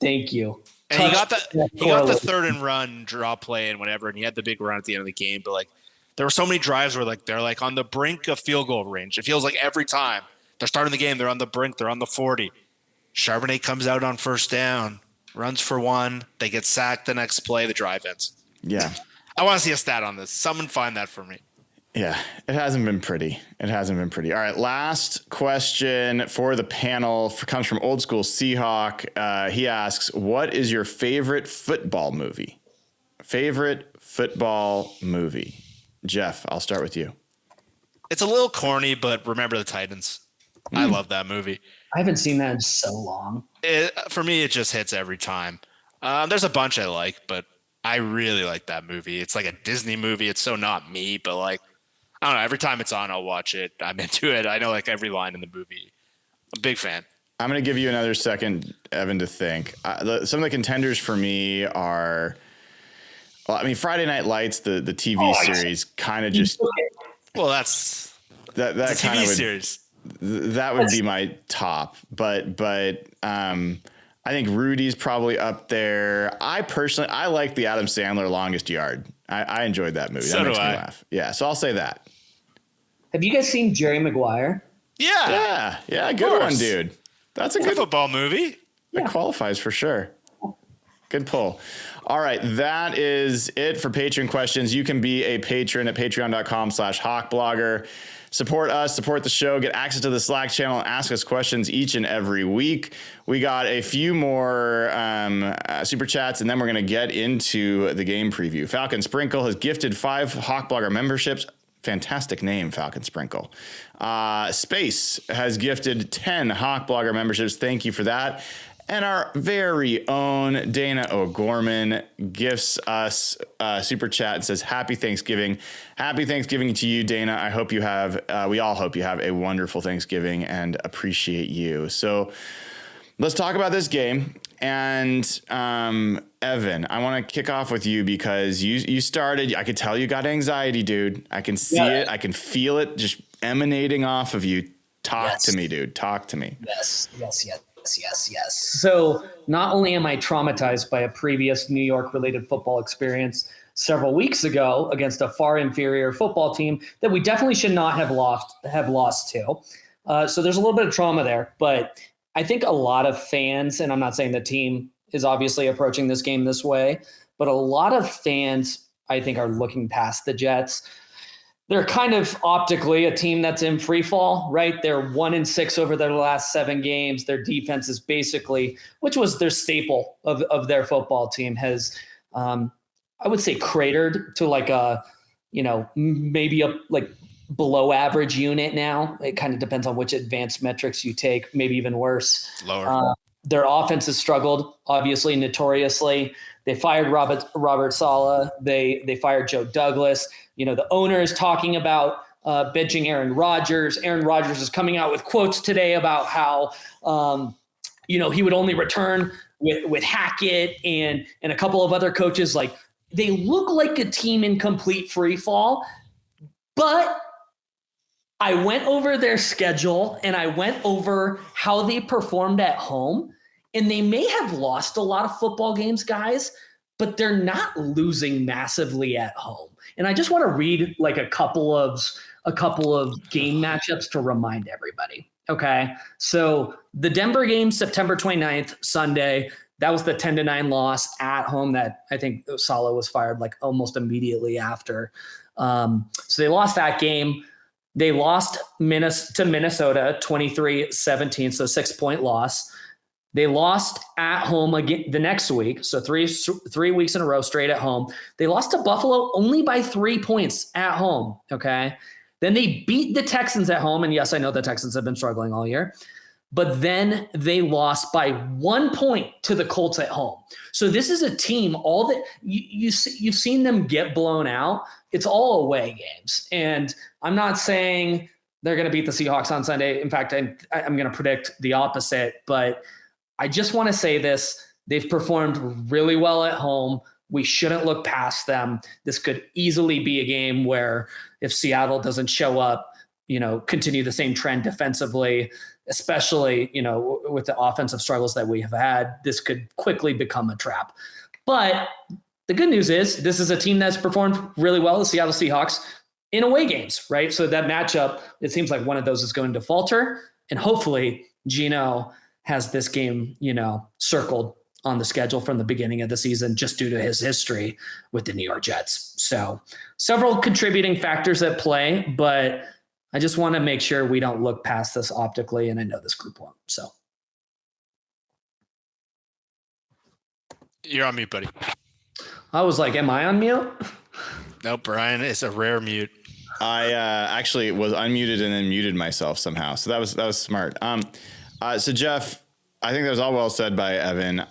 Thank you. And he got the third and run draw play and whatever, and he had the big run at the end of the game. But like, there were so many drives where like they're like on the brink of field goal range. It feels like every time they're starting the game, they're on the brink, they're on the 40. Charbonnet comes out on first down, runs for 1. They get sacked the next play. The drive ends. Yeah. I want to see a stat on this. Someone find that for me. Yeah, it hasn't been pretty. All right, last question for the panel comes from Old School Seahawk. He asks, what is your favorite football movie? Jeff, I'll start with you. It's a little corny, but Remember the Titans. I love that movie. I haven't seen that in so long. For me, it just hits every time. There's a bunch I like, but I really like that movie. It's like a Disney movie. It's so not me, but like, I don't know. Every time it's on, I'll watch it. I'm into it. I know like every line in the movie. I'm a big fan. I'm going to give you another second, Evan, to think. Some of the contenders for me are Well, I mean, Friday Night Lights, the TV series, kind of just Well, that's that it's a kind TV of series. that would be my top. But I think Rudy's probably up there. I like the Adam Sandler Longest Yard. I enjoyed that movie. So that makes do me I. laugh. Yeah, so I'll say that. Have you guys seen Jerry Maguire? Yeah. Yeah, good one, dude. That's a It's a good football movie. That qualifies for sure. Good pull. All right. That is it for Patreon questions. You can be a patron at patreon.com/hawkblogger. Support us, support the show, get access to the Slack channel, and ask us questions each and every week. We got a few more super chats, and then we're going to get into the game preview. Falcon Sprinkle has gifted 5 Hawkblogger memberships. Fantastic name, Falcon Sprinkle. Space has gifted 10 Hawkblogger memberships. Thank you for that. And our very own Dana O'Gorman gifts us a super chat and says, Happy Thanksgiving. Happy Thanksgiving to you, Dana. I hope you have, we all hope you have a wonderful Thanksgiving and appreciate you. So let's talk about this game. And Evan, I want to kick off with you because you started, I could tell you got anxiety, dude. I can see it. I can feel it just emanating off of you. Talk to me, dude. Talk to me. Yes. So not only am I traumatized by a previous New York related football experience several weeks ago against a far inferior football team that we definitely should not have lost to. So there's a little bit of trauma there, but I think a lot of fans, and I'm not saying the team is obviously approaching this game this way, but a lot of fans, I think, are looking past the Jets. They're kind of optically a team that's in free fall, right? They're 1-6 over their last 7 games. Their defense is basically, which was their staple of their football team, has, I would say, cratered to like a, maybe a like below average unit now. It kind of depends on which advanced metrics you take, maybe even worse. Lower. Their offense has struggled, obviously, notoriously. They fired Robert Saleh. They fired Joe Douglas. The owner is talking about benching Aaron Rodgers. Aaron Rodgers is coming out with quotes today about how, he would only return with Hackett and a couple of other coaches. Like, they look like a team in complete free fall. But I went over their schedule and I went over how they performed at home. And they may have lost a lot of football games, guys, but they're not losing massively at home. And I just want to read like a couple of game matchups to remind everybody. Okay. So the Denver game, September 29th, Sunday, that was the 10-9 loss at home that I think Saleh was fired like almost immediately after. So they lost that game. They lost to Minnesota 23-17, so 6-point loss. They lost at home again the next week, so three weeks in a row straight at home. They lost to Buffalo only by 3 points at home, okay? Then they beat the Texans at home, and yes, I know the Texans have been struggling all year, but then they lost by 1 point to the Colts at home. So this is a team, all that you've seen them get blown out. It's all away games, and I'm not saying they're going to beat the Seahawks on Sunday. In fact, I'm going to predict the opposite, but I just want to say this. They've performed really well at home. We shouldn't look past them. This could easily be a game where if Seattle doesn't show up, continue the same trend defensively, especially, with the offensive struggles that we have had, this could quickly become a trap. But the good news is this is a team that's performed really well, the Seattle Seahawks, in away games, right? So that matchup, it seems like one of those is going to falter. And hopefully Gino has this game, circled on the schedule from the beginning of the season just due to his history with the New York Jets. So several contributing factors at play, but I just want to make sure we don't look past this optically, and I know this group won't. So You're on mute, buddy. I was like, am I on mute? No, Brian, it's a rare mute. I actually was unmuted and then muted myself somehow. So that was smart. So Jeff, I think that was all well said by Evan,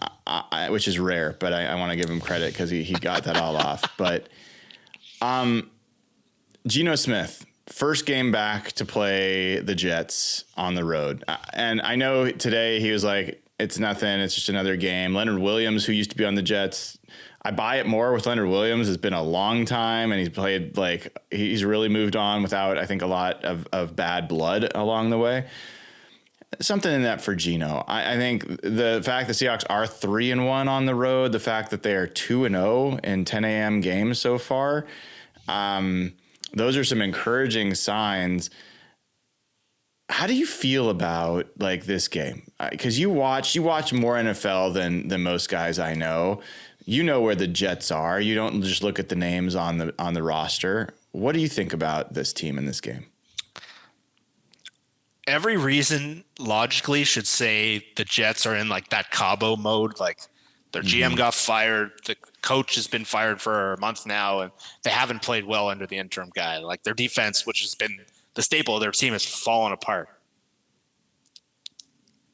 which is rare, but I want to give him credit because he got that all off. But Geno Smith, first game back to play the Jets on the road. And I know today he was like, it's nothing. It's just another game. Leonard Williams, who used to be on the Jets, I buy it more with Leonard Williams. It's been a long time, and he's played he's really moved on without, I think, a lot of bad blood along the way. Something in that for Geno. I think the fact the Seahawks are 3-1 on the road, the fact that they are 2-0 in 10 a.m. games so far, those are some encouraging signs. How do you feel about this game? Because you watch more NFL than most guys I know. You know where the Jets are. You don't just look at the names on the roster. What do you think about this team in this game? Every reason logically should say the Jets are in that Cabo mode. Their GM got fired. The coach has been fired for a month now, and they haven't played well under the interim guy. Their defense, which has been the staple of their team, has fallen apart.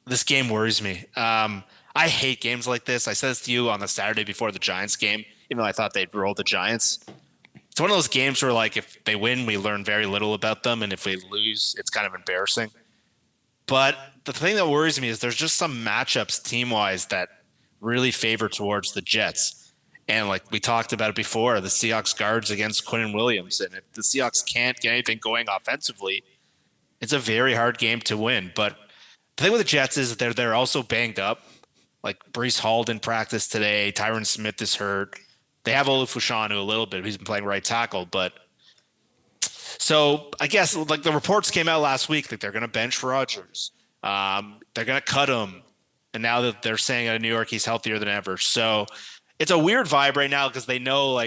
This game worries me. I hate games like this. I said this to you on the Saturday before the Giants game, even though I thought they'd roll the Giants. It's one of those games where if they win, we learn very little about them, and if we lose, it's kind of embarrassing. But the thing that worries me is there's just some matchups team-wise that really favor towards the Jets. And we talked about it before, the Seahawks guards against Quinnen Williams. And if the Seahawks can't get anything going offensively, it's a very hard game to win. But the thing with the Jets is that they're also banged up. Breece Hall didn't practice today. Tyron Smith is hurt. They have Olufushanu a little bit. He's been playing right tackle. But so I guess the reports came out last week that they're going to bench Rodgers. They're going to cut him. And now that they're saying out of New York, he's healthier than ever. So it's a weird vibe right now because they know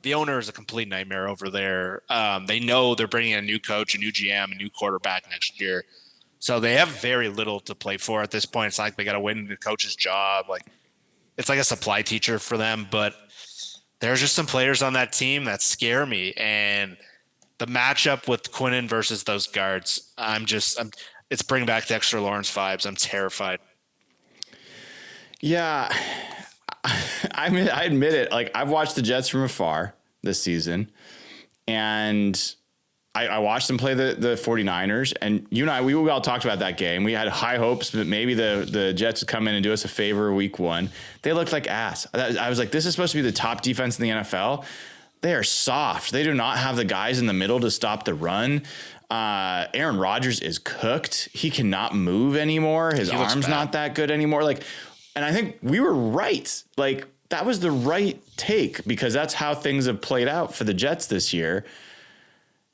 the owner is a complete nightmare over there. They know they're bringing in a new coach, a new GM, a new quarterback next year. So they have very little to play for at this point. It's they got to win the coach's job. It's like a supply teacher for them. But there's just some players on that team that scare me. And the matchup with Quinnen versus those guards, it's bringing back Dexter Lawrence vibes. I'm terrified. Yeah, I admit it. I've watched the Jets from afar this season, and I watched them play the 49ers, and you and I, we all talked about that game. We had high hopes that maybe the Jets would come in and do us a favor week one. They looked like ass. I was like, this is supposed to be the top defense in the NFL. They are soft. They do not have the guys in the middle to stop the run. Aaron Rodgers is cooked. He cannot move anymore. His arm's not that good anymore. And I think we were right. That was the right take because that's how things have played out for the Jets this year.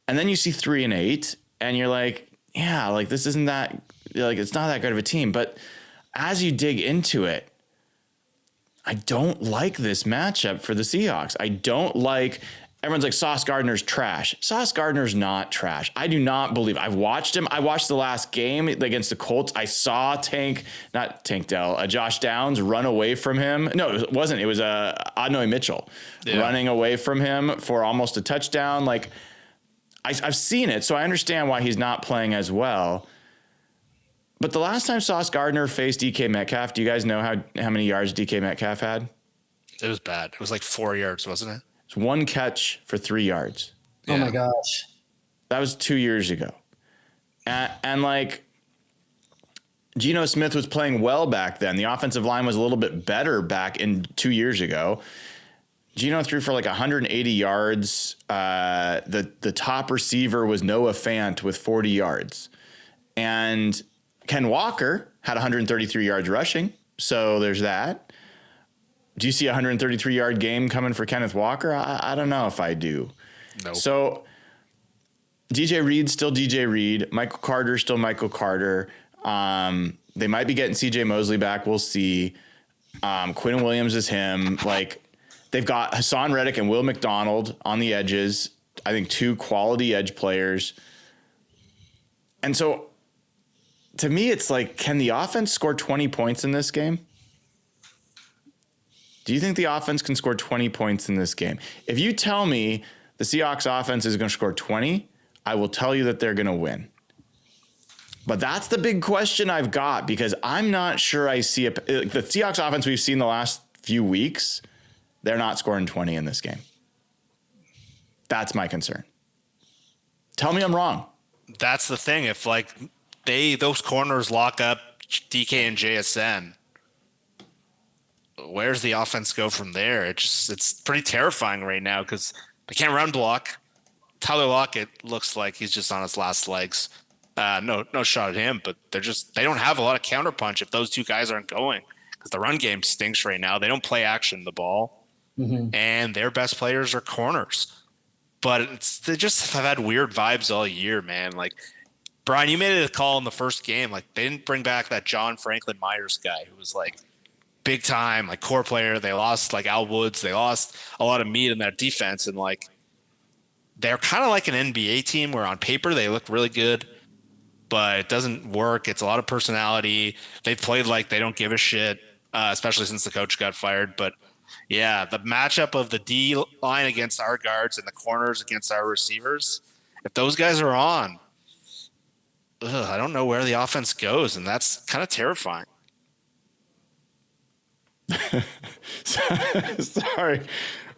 And then you see 3-8 and you're like, yeah, this isn't that, it's not that good of a team. But as you dig into it, I don't like this matchup for the Seahawks. I don't like, everyone's like, Sauce Gardner's trash. Sauce Gardner's not trash. I do not believe, I've watched him. I watched the last game against the Colts. I saw Josh Downs run away from him. No, it wasn't. It was Adonai Mitchell running away from him for almost a touchdown. I've seen it, so I understand why he's not playing as well. But the last time Sauce Gardner faced DK Metcalf, do you guys know how many yards DK Metcalf had? It was bad. It was 4 yards, wasn't it? It's 1 catch for 3 yards. Yeah. Oh my gosh. That was 2 years ago. And Geno Smith was playing well back then. The offensive line was a little bit better back in 2 years ago. Geno threw for 180 yards. The top receiver was Noah Fant with 40 yards. And Ken Walker had 133 yards rushing. So there's that. Do you see a 133-yard game coming for Kenneth Walker? I don't know if I do. Nope. So DJ Reed's still DJ Reed. Michael Carter's still Michael Carter. They might be getting CJ Mosley back. We'll see. Quinnen Williams is him. They've got Hassan Reddick and Will McDonald on the edges. I think 2 quality edge players. And so to me, it's can the offense score 20 points in this game? Do you think the offense can score 20 points in this game? If you tell me the Seahawks offense is going to score 20, I will tell you that they're going to win. But that's the big question I've got because I'm not sure I see the Seahawks offense we've seen the last few weeks. They're not scoring 20 in this game. That's my concern. Tell me I'm wrong. That's the thing. If those corners lock up DK and JSN, where's the offense go from there? It's pretty terrifying right now because they can't run block. Tyler Lockett looks like he's just on his last legs. No shot at him, but they don't have a lot of counterpunch if those two guys aren't going because the run game stinks right now. They don't play action the ball, and their best players are corners. But they just have had weird vibes all year, man. Like Brian, you made it a call in the first game. Like they didn't bring back that John Franklin Myers guy who was like big time, like core player. They lost like Al Woods. They lost a lot of meat in that defense, and like they're kind of like an NBA team where on paper they look really good, but it doesn't work. It's a lot of personality. They've played like they don't give a shit, especially since the coach got fired. But yeah, the matchup of the D line against our guards and the corners against our receivers, if those guys are on, I don't know where the offense goes, and that's kind of terrifying. Sorry.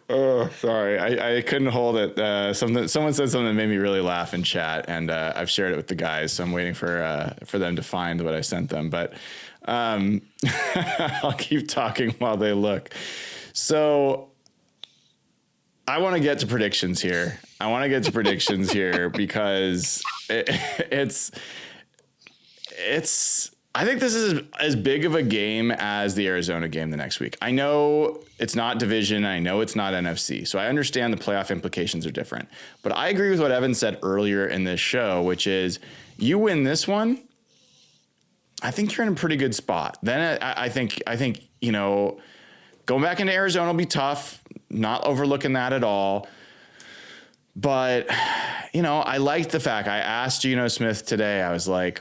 Oh, sorry. I couldn't hold it. Someone said something that made me really laugh in chat, and I've shared it with the guys, so I'm waiting for them to find what I sent them. But I'll keep talking while they look. So I want to get to predictions here. Because it's I think this is as big of a game as the Arizona game the next week. I know it's not division. I know it's not NFC. So I understand the playoff implications are different. But I agree with what Evan said earlier in this show, which is you win this one, I think you're in a pretty good spot. Then I think going back into Arizona will be tough. Not overlooking that at all. But, I liked the fact I asked Geno Smith today. I was like,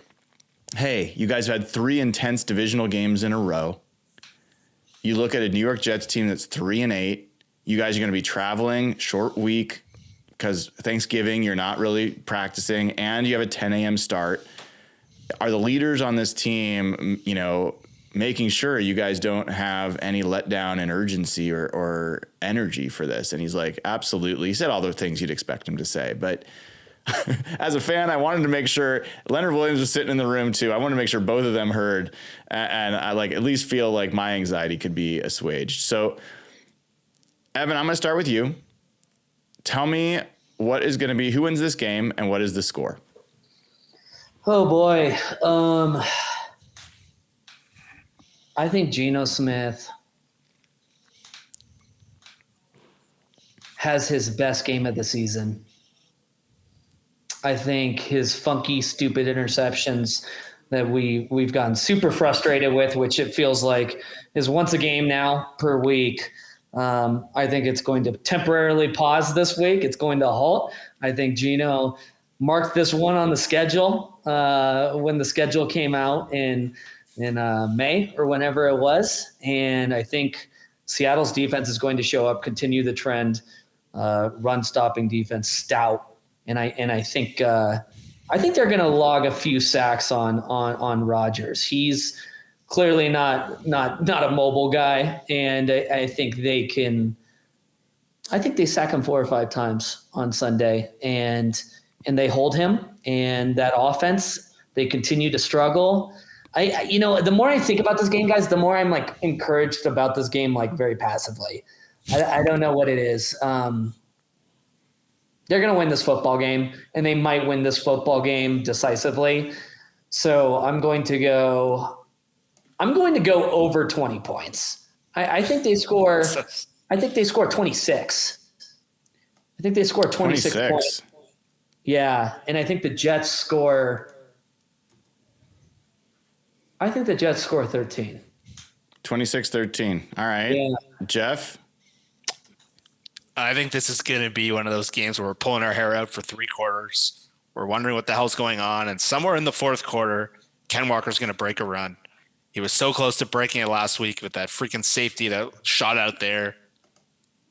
hey, you guys have had 3 intense divisional games in a row. You look at a New York Jets team that's 3-8. You guys are going to be traveling, short week, because Thanksgiving, you're not really practicing, and you have a 10 a.m. start. Are the leaders on this team, making sure you guys don't have any letdown in urgency or energy for this? And he's like, absolutely. He said all the things you'd expect him to say, but as a fan, I wanted to make sure Leonard Williams was sitting in the room too. I wanted to make sure both of them heard, and I at least feel like my anxiety could be assuaged. So, Evan, I'm going to start with you. Tell me what is going to be, who wins this game, and what is the score? Oh boy. I think Geno Smith has his best game of the season. I think his funky, stupid interceptions that we've gotten super frustrated with, which it feels like is once a game now per week. I think it's going to temporarily pause this week. It's going to halt. I think Geno marked this one on the schedule when the schedule came out in May or whenever it was. And I think Seattle's defense is going to show up, continue the trend, run stopping defense, stout. And I think they're going to log a few sacks on Rodgers. He's clearly not a mobile guy, and I think they can. I think they sack him 4 or 5 times on Sunday, and they hold him. And that offense, they continue to struggle. The more I think about this game, guys, the more I'm like encouraged about this game, like very passively. I don't know what it is. They're going to win this football game, and they might win this football game decisively. So I'm going to go over 20 points. I think they score. I think they score 26. I think they score 26 points. Yeah, and I think the Jets score. I think the Jets score 13. 26-13. All right, yeah. Jeff. I think this is going to be one of those games where we're pulling our hair out for 3 quarters. We're wondering what the hell's going on. And somewhere in the 4th quarter, Ken Walker's going to break a run. He was so close to breaking it last week with that freaking safety that shot out there.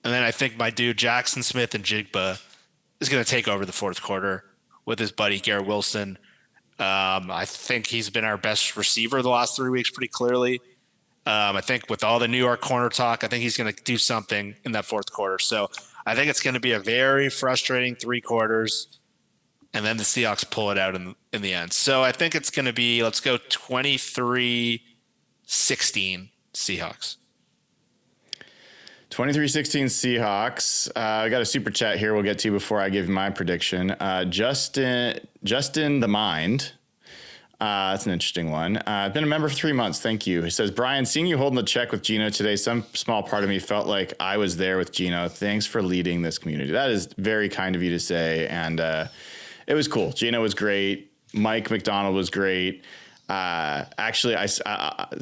And then I think my dude Jackson Smith and Jigba is going to take over the 4th quarter with his buddy Garrett Wilson. I think he's been our best receiver the last 3 weeks pretty clearly. I think with all the New York corner talk, I think he's going to do something in that 4th quarter. So I think it's going to be a very frustrating 3 quarters, and then the Seahawks pull it out in the end. So I think it's going to be, let's go 23-16 Seahawks. 23-16 Seahawks. I got a super chat here we'll get to before I give my prediction. Justin the Mind. That's an interesting one. I've been a member for 3 months. Thank you. He says, Brian, seeing you holding the check with Gino today, some small part of me felt like I was there with Gino. Thanks for leading this community. That is very kind of you to say. And it was cool. Gino was great. Mike McDonald was great. Actually, I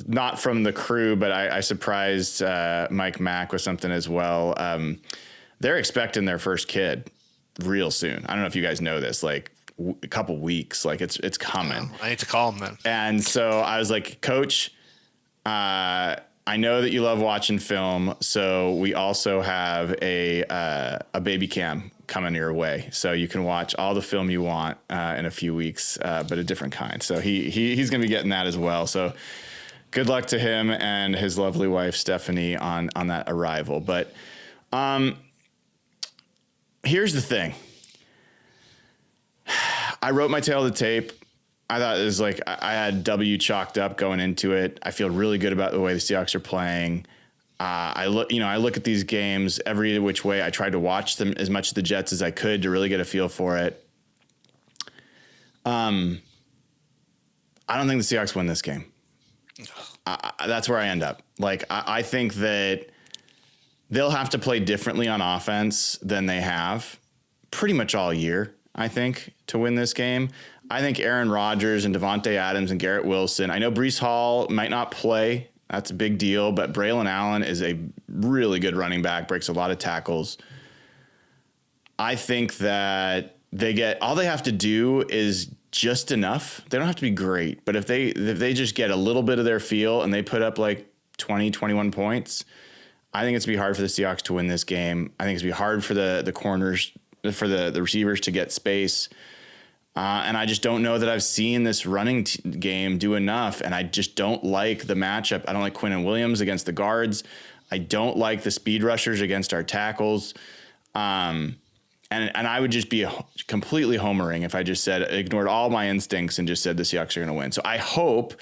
not from the crew, but I surprised Mike Mack with something as well. They're expecting their first kid real soon. I don't know if you guys know this, like a couple weeks, like it's coming. I need to call him then. And so I was like, Coach, I know that you love watching film, so we also have a baby cam coming your way, so you can watch all the film you want in a few weeks, but a different kind. So he's going to be getting that as well. So good luck to him and his lovely wife Stephanie on that arrival. But here's the thing. I wrote my tail of the tape. I thought it was like I had W chalked up going into it. I feel really good about the way the Seahawks are playing. I look at these games every which way. I tried to watch them as much of the Jets as I could to really get a feel for it. I don't think the Seahawks win this game. That's where I end up. Like, I think that they'll have to play differently on offense than they have pretty much all year, I think, to win this game. I think Aaron Rodgers and Devontae Adams and Garrett Wilson. I know Breece Hall might not play. That's a big deal. But Braylon Allen is a really good running back, breaks a lot of tackles. I think that all they have to do is just enough. They don't have to be great. But if they just get a little bit of their feel and they put up like 20, 21 points, I think it's going to be hard for the Seahawks to win this game. I think it's going to be hard for the corners, for the receivers to get space. And I just don't know that I've seen this running game do enough. And I just don't like the matchup. I don't like Quinnen Williams against the guards. I don't like the speed rushers against our tackles. And I would just be completely homering if I just ignored all my instincts and just said the Seahawks are going to win. So I hope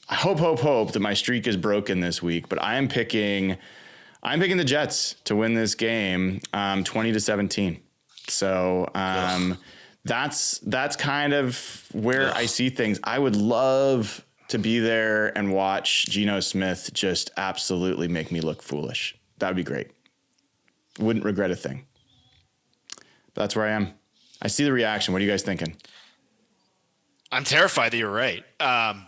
that my streak is broken this week. But I'm picking the Jets to win this game, 20-17. So that's kind of where I see things. I would love to be there and watch Geno Smith just absolutely make me look foolish. That would be great. Wouldn't regret a thing. But that's where I am. I see the reaction. What are you guys thinking? I'm terrified that you're right. The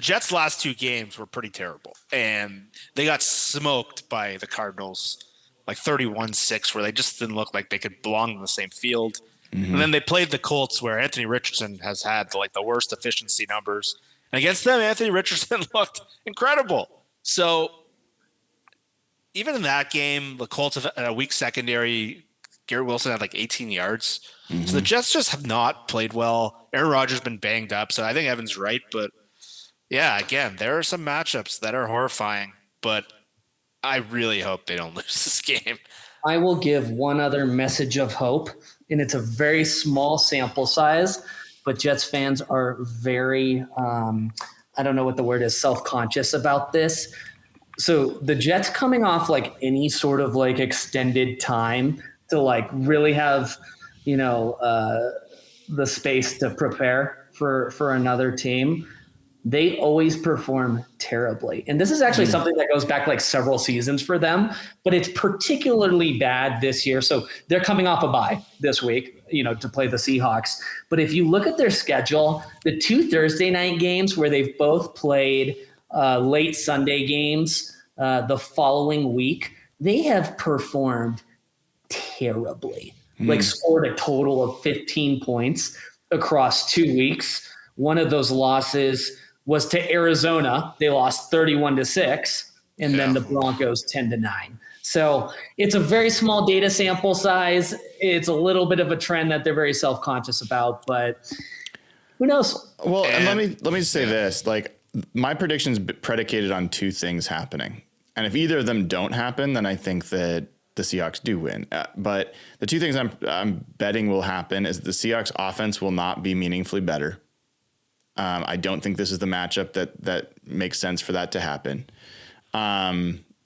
Jets' last two games were pretty terrible, and they got smoked by the Cardinals, like 31-6, where they just didn't look like they could belong in the same field. Mm-hmm. And then they played the Colts, where Anthony Richardson has had like the worst efficiency numbers. And against them, Anthony Richardson looked incredible. So even in that game, the Colts have a weak secondary. Garrett Wilson had like 18 yards. Mm-hmm. So the Jets just have not played well. Aaron Rodgers has been banged up, so I think Evan's right. But yeah, again, there are some matchups that are horrifying, but I really hope they don't lose this game. I will give one other message of hope, and it's a very small sample size, but Jets fans are very, I don't know what the word is, self-conscious about this. So the Jets coming off like any sort of like extended time to like really have, the space to prepare for another team, they always perform terribly. And this is actually something that goes back like several seasons for them, but it's particularly bad this year. So they're coming off a bye this week, to play the Seahawks. But if you look at their schedule, the 2 Thursday night games where they've both played late Sunday games the following week, they have performed terribly, like scored a total of 15 points across 2 weeks. One of those losses was to Arizona. They lost 31-6, and then the Broncos 10-9. So it's a very small data sample size. It's a little bit of a trend that they're very self-conscious about, but who knows? Well, and let me say this, like my prediction's predicated on 2 things happening. And if either of them don't happen, then I think that the Seahawks do win. But the 2 things I'm betting will happen is the Seahawks offense will not be meaningfully better. I don't think this is the matchup that makes sense for that to happen.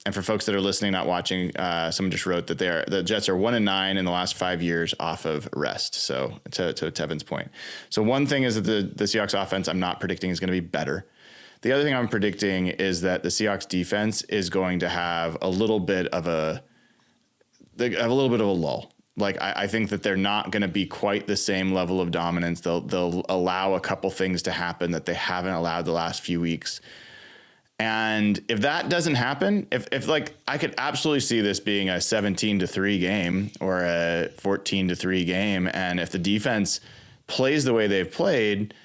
And for folks that are listening, not watching, someone just wrote that the Jets are 1-9 in the last 5 years off of rest. So to Tevin's point. So one thing is that the Seahawks offense, I'm not predicting is going to be better. The other thing I'm predicting is that the Seahawks defense is going to have a little bit of a lull. Like I think that they're not going to be quite the same level of dominance. They'll allow a couple things to happen that they haven't allowed the last few weeks. And if that doesn't happen, if like I could absolutely see this being a 17-3 game or a 14-3 game, and if the defense plays the way they've played,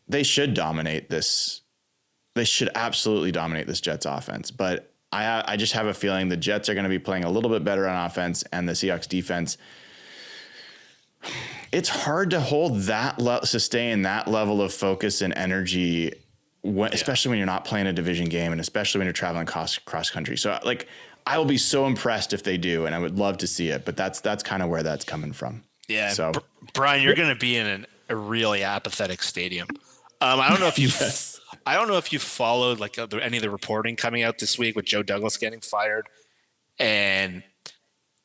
they should dominate this. They should absolutely dominate this Jets offense. But I just have a feeling the Jets are going to be playing a little bit better on offense, and the Seahawks defense. It's hard to hold sustain that level of focus and energy. Especially when you're not playing a division game, and especially when you're traveling cross country. So like, I will be so impressed if they do, and I would love to see it, but that's kind of where that's coming from. Yeah. So Brian, you're going to be in a really apathetic stadium. I don't know if you, Yes. I don't know if you followed like any of the reporting coming out this week with Joe Douglas getting fired, and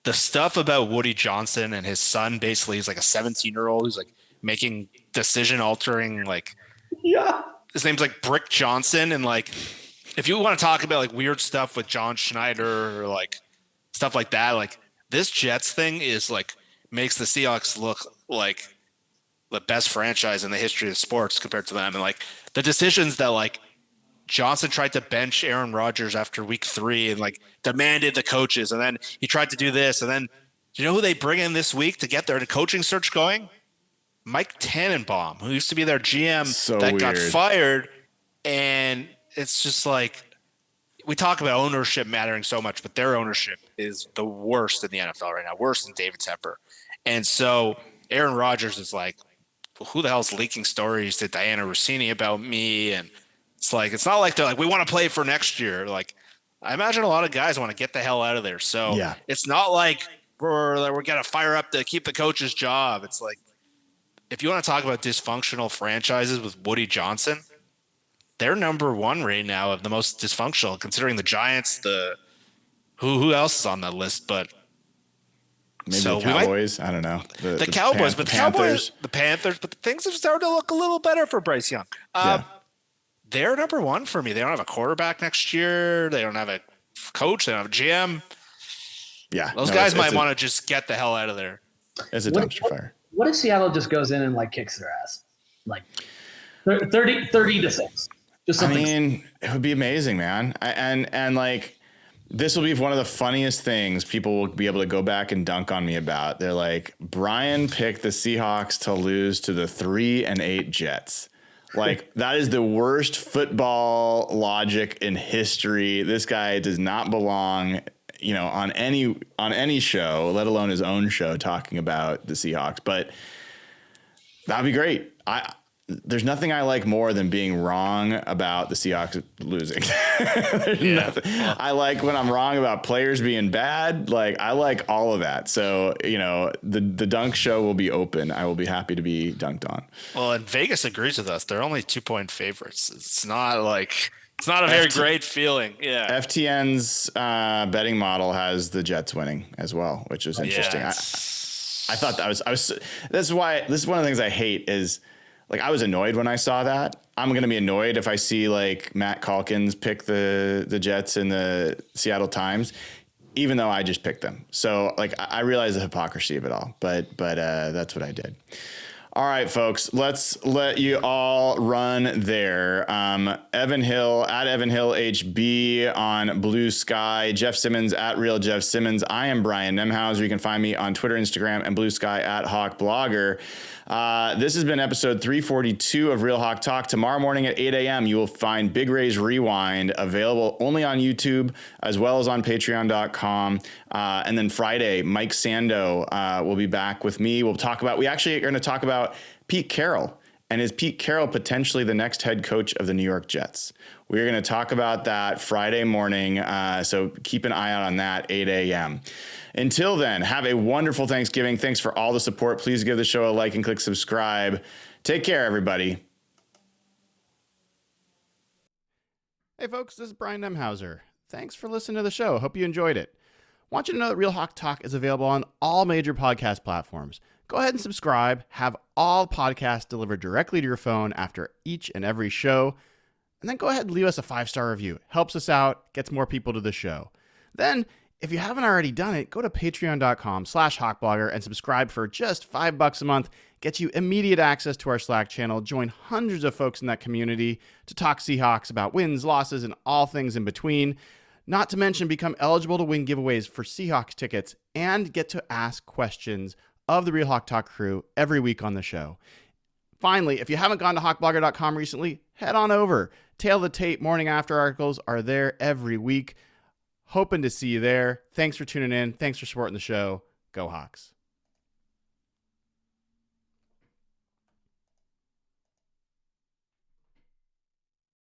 the stuff about Woody Johnson and his son. Basically, he's like a 17-year-old who's like making decision altering, like, Yeah. his name's like Brick Johnson. And like, if you want to talk about like weird stuff with John Schneider or like stuff like that, like this Jets thing is like makes the Seahawks look like the best franchise in the history of sports compared to them. And like the decisions that like Johnson tried to bench Aaron Rodgers after week 3 and like demanded the coaches. And then he tried to do this. And then do you know who they bring in this week to get their coaching search going? Mike Tannenbaum, who used to be their GM got fired. And it's just like, we talk about ownership mattering so much, but their ownership is the worst in the NFL right now, worse than David Tepper. And so Aaron Rodgers is like, who the hell's leaking stories to Diana Rossini about me? And it's like, it's not like they're like, we want to play for next year. Like, I imagine a lot of guys want to get the hell out of there. So yeah. It's not like we're going to fire up to keep the coach's job. It's like, if you want to talk about dysfunctional franchises with Woody Johnson, they're number 1 right now of the most dysfunctional, considering the Giants, who else is on that list? But maybe the Cowboys. I don't know. The Cowboys, but the Cowboys, the Panthers, but things have started to look a little better for Bryce Young. They're number 1 for me. They don't have a quarterback next year. They don't have a coach. They don't have a GM. Yeah. Those guys might want to just get the hell out of there. It's a dumpster fire. What if Seattle just goes in and like kicks their ass? Like 30-6. Just something. I mean, it would be amazing, man. And like, this will be one of the funniest things people will be able to go back and dunk on me about. They're like, Brian picked the Seahawks to lose to the 3-8 Jets. Like, that is the worst football logic in history. This guy does not belong, on any show, let alone his own show, talking about the Seahawks. But that'd be great. There's nothing I like more than being wrong about the Seahawks losing. I like when I'm wrong about players being bad. Like, I like all of that. So, the dunk show will be open. I will be happy to be dunked on. Well, and Vegas agrees with us. They're only 2-point favorites. It's not a very great feeling. Yeah. FTN's betting model has the Jets winning as well, which is interesting. Yeah, I thought that this is one of the things I hate is, like, I was annoyed when I saw that. I'm going to be annoyed if I see like Matt Calkins pick the Jets in the Seattle Times, even though I just picked them. So like, I realize the hypocrisy of it all, but that's what I did. All right, folks, let's let you all run there. Evan Hill at Evan Hill HB on Blue Sky, Jeff Simmons at Real Jeff Simmons. I am Brian Nemhauser. You can find me on Twitter, Instagram, and Blue Sky at Hawk Blogger. This has been episode 342 of Real Hawk Talk. Tomorrow morning at 8 a.m., you will find Big Ray's Rewind available only on YouTube as well as on patreon.com. And then Friday, Mike Sando will be back with me. We actually are going to talk about Pete Carroll. And is Pete Carroll potentially the next head coach of the New York Jets? We're going to talk about that Friday morning. So keep an eye out on that, 8 a.m. Until then, have a wonderful Thanksgiving. Thanks for all the support. Please give the show a like and click subscribe. Take care, everybody. Hey, folks, this is Brian Nemhauser. thanks for listening to the show. Hope you enjoyed it. Want you to know that Real Hawk Talk is available on all major podcast platforms. Go ahead and subscribe. Have all podcasts delivered directly to your phone after each and every show. And then go ahead and leave us a 5-star review. Helps us out, gets more people to the show. Then, if you haven't already done it, go to patreon.com/hawkblogger and subscribe for just $5 a month. Gets you immediate access to our Slack channel. Join hundreds of folks in that community to talk Seahawks about wins, losses, and all things in between. Not to mention, become eligible to win giveaways for Seahawks tickets and get to ask questions of the Real Hawk Talk crew every week on the show. Finally, if you haven't gone to hawkblogger.com recently, head on over. Tail the Tape morning after articles are there every week. Hoping to see you there. Thanks for tuning in. Thanks for supporting the show. Go Hawks.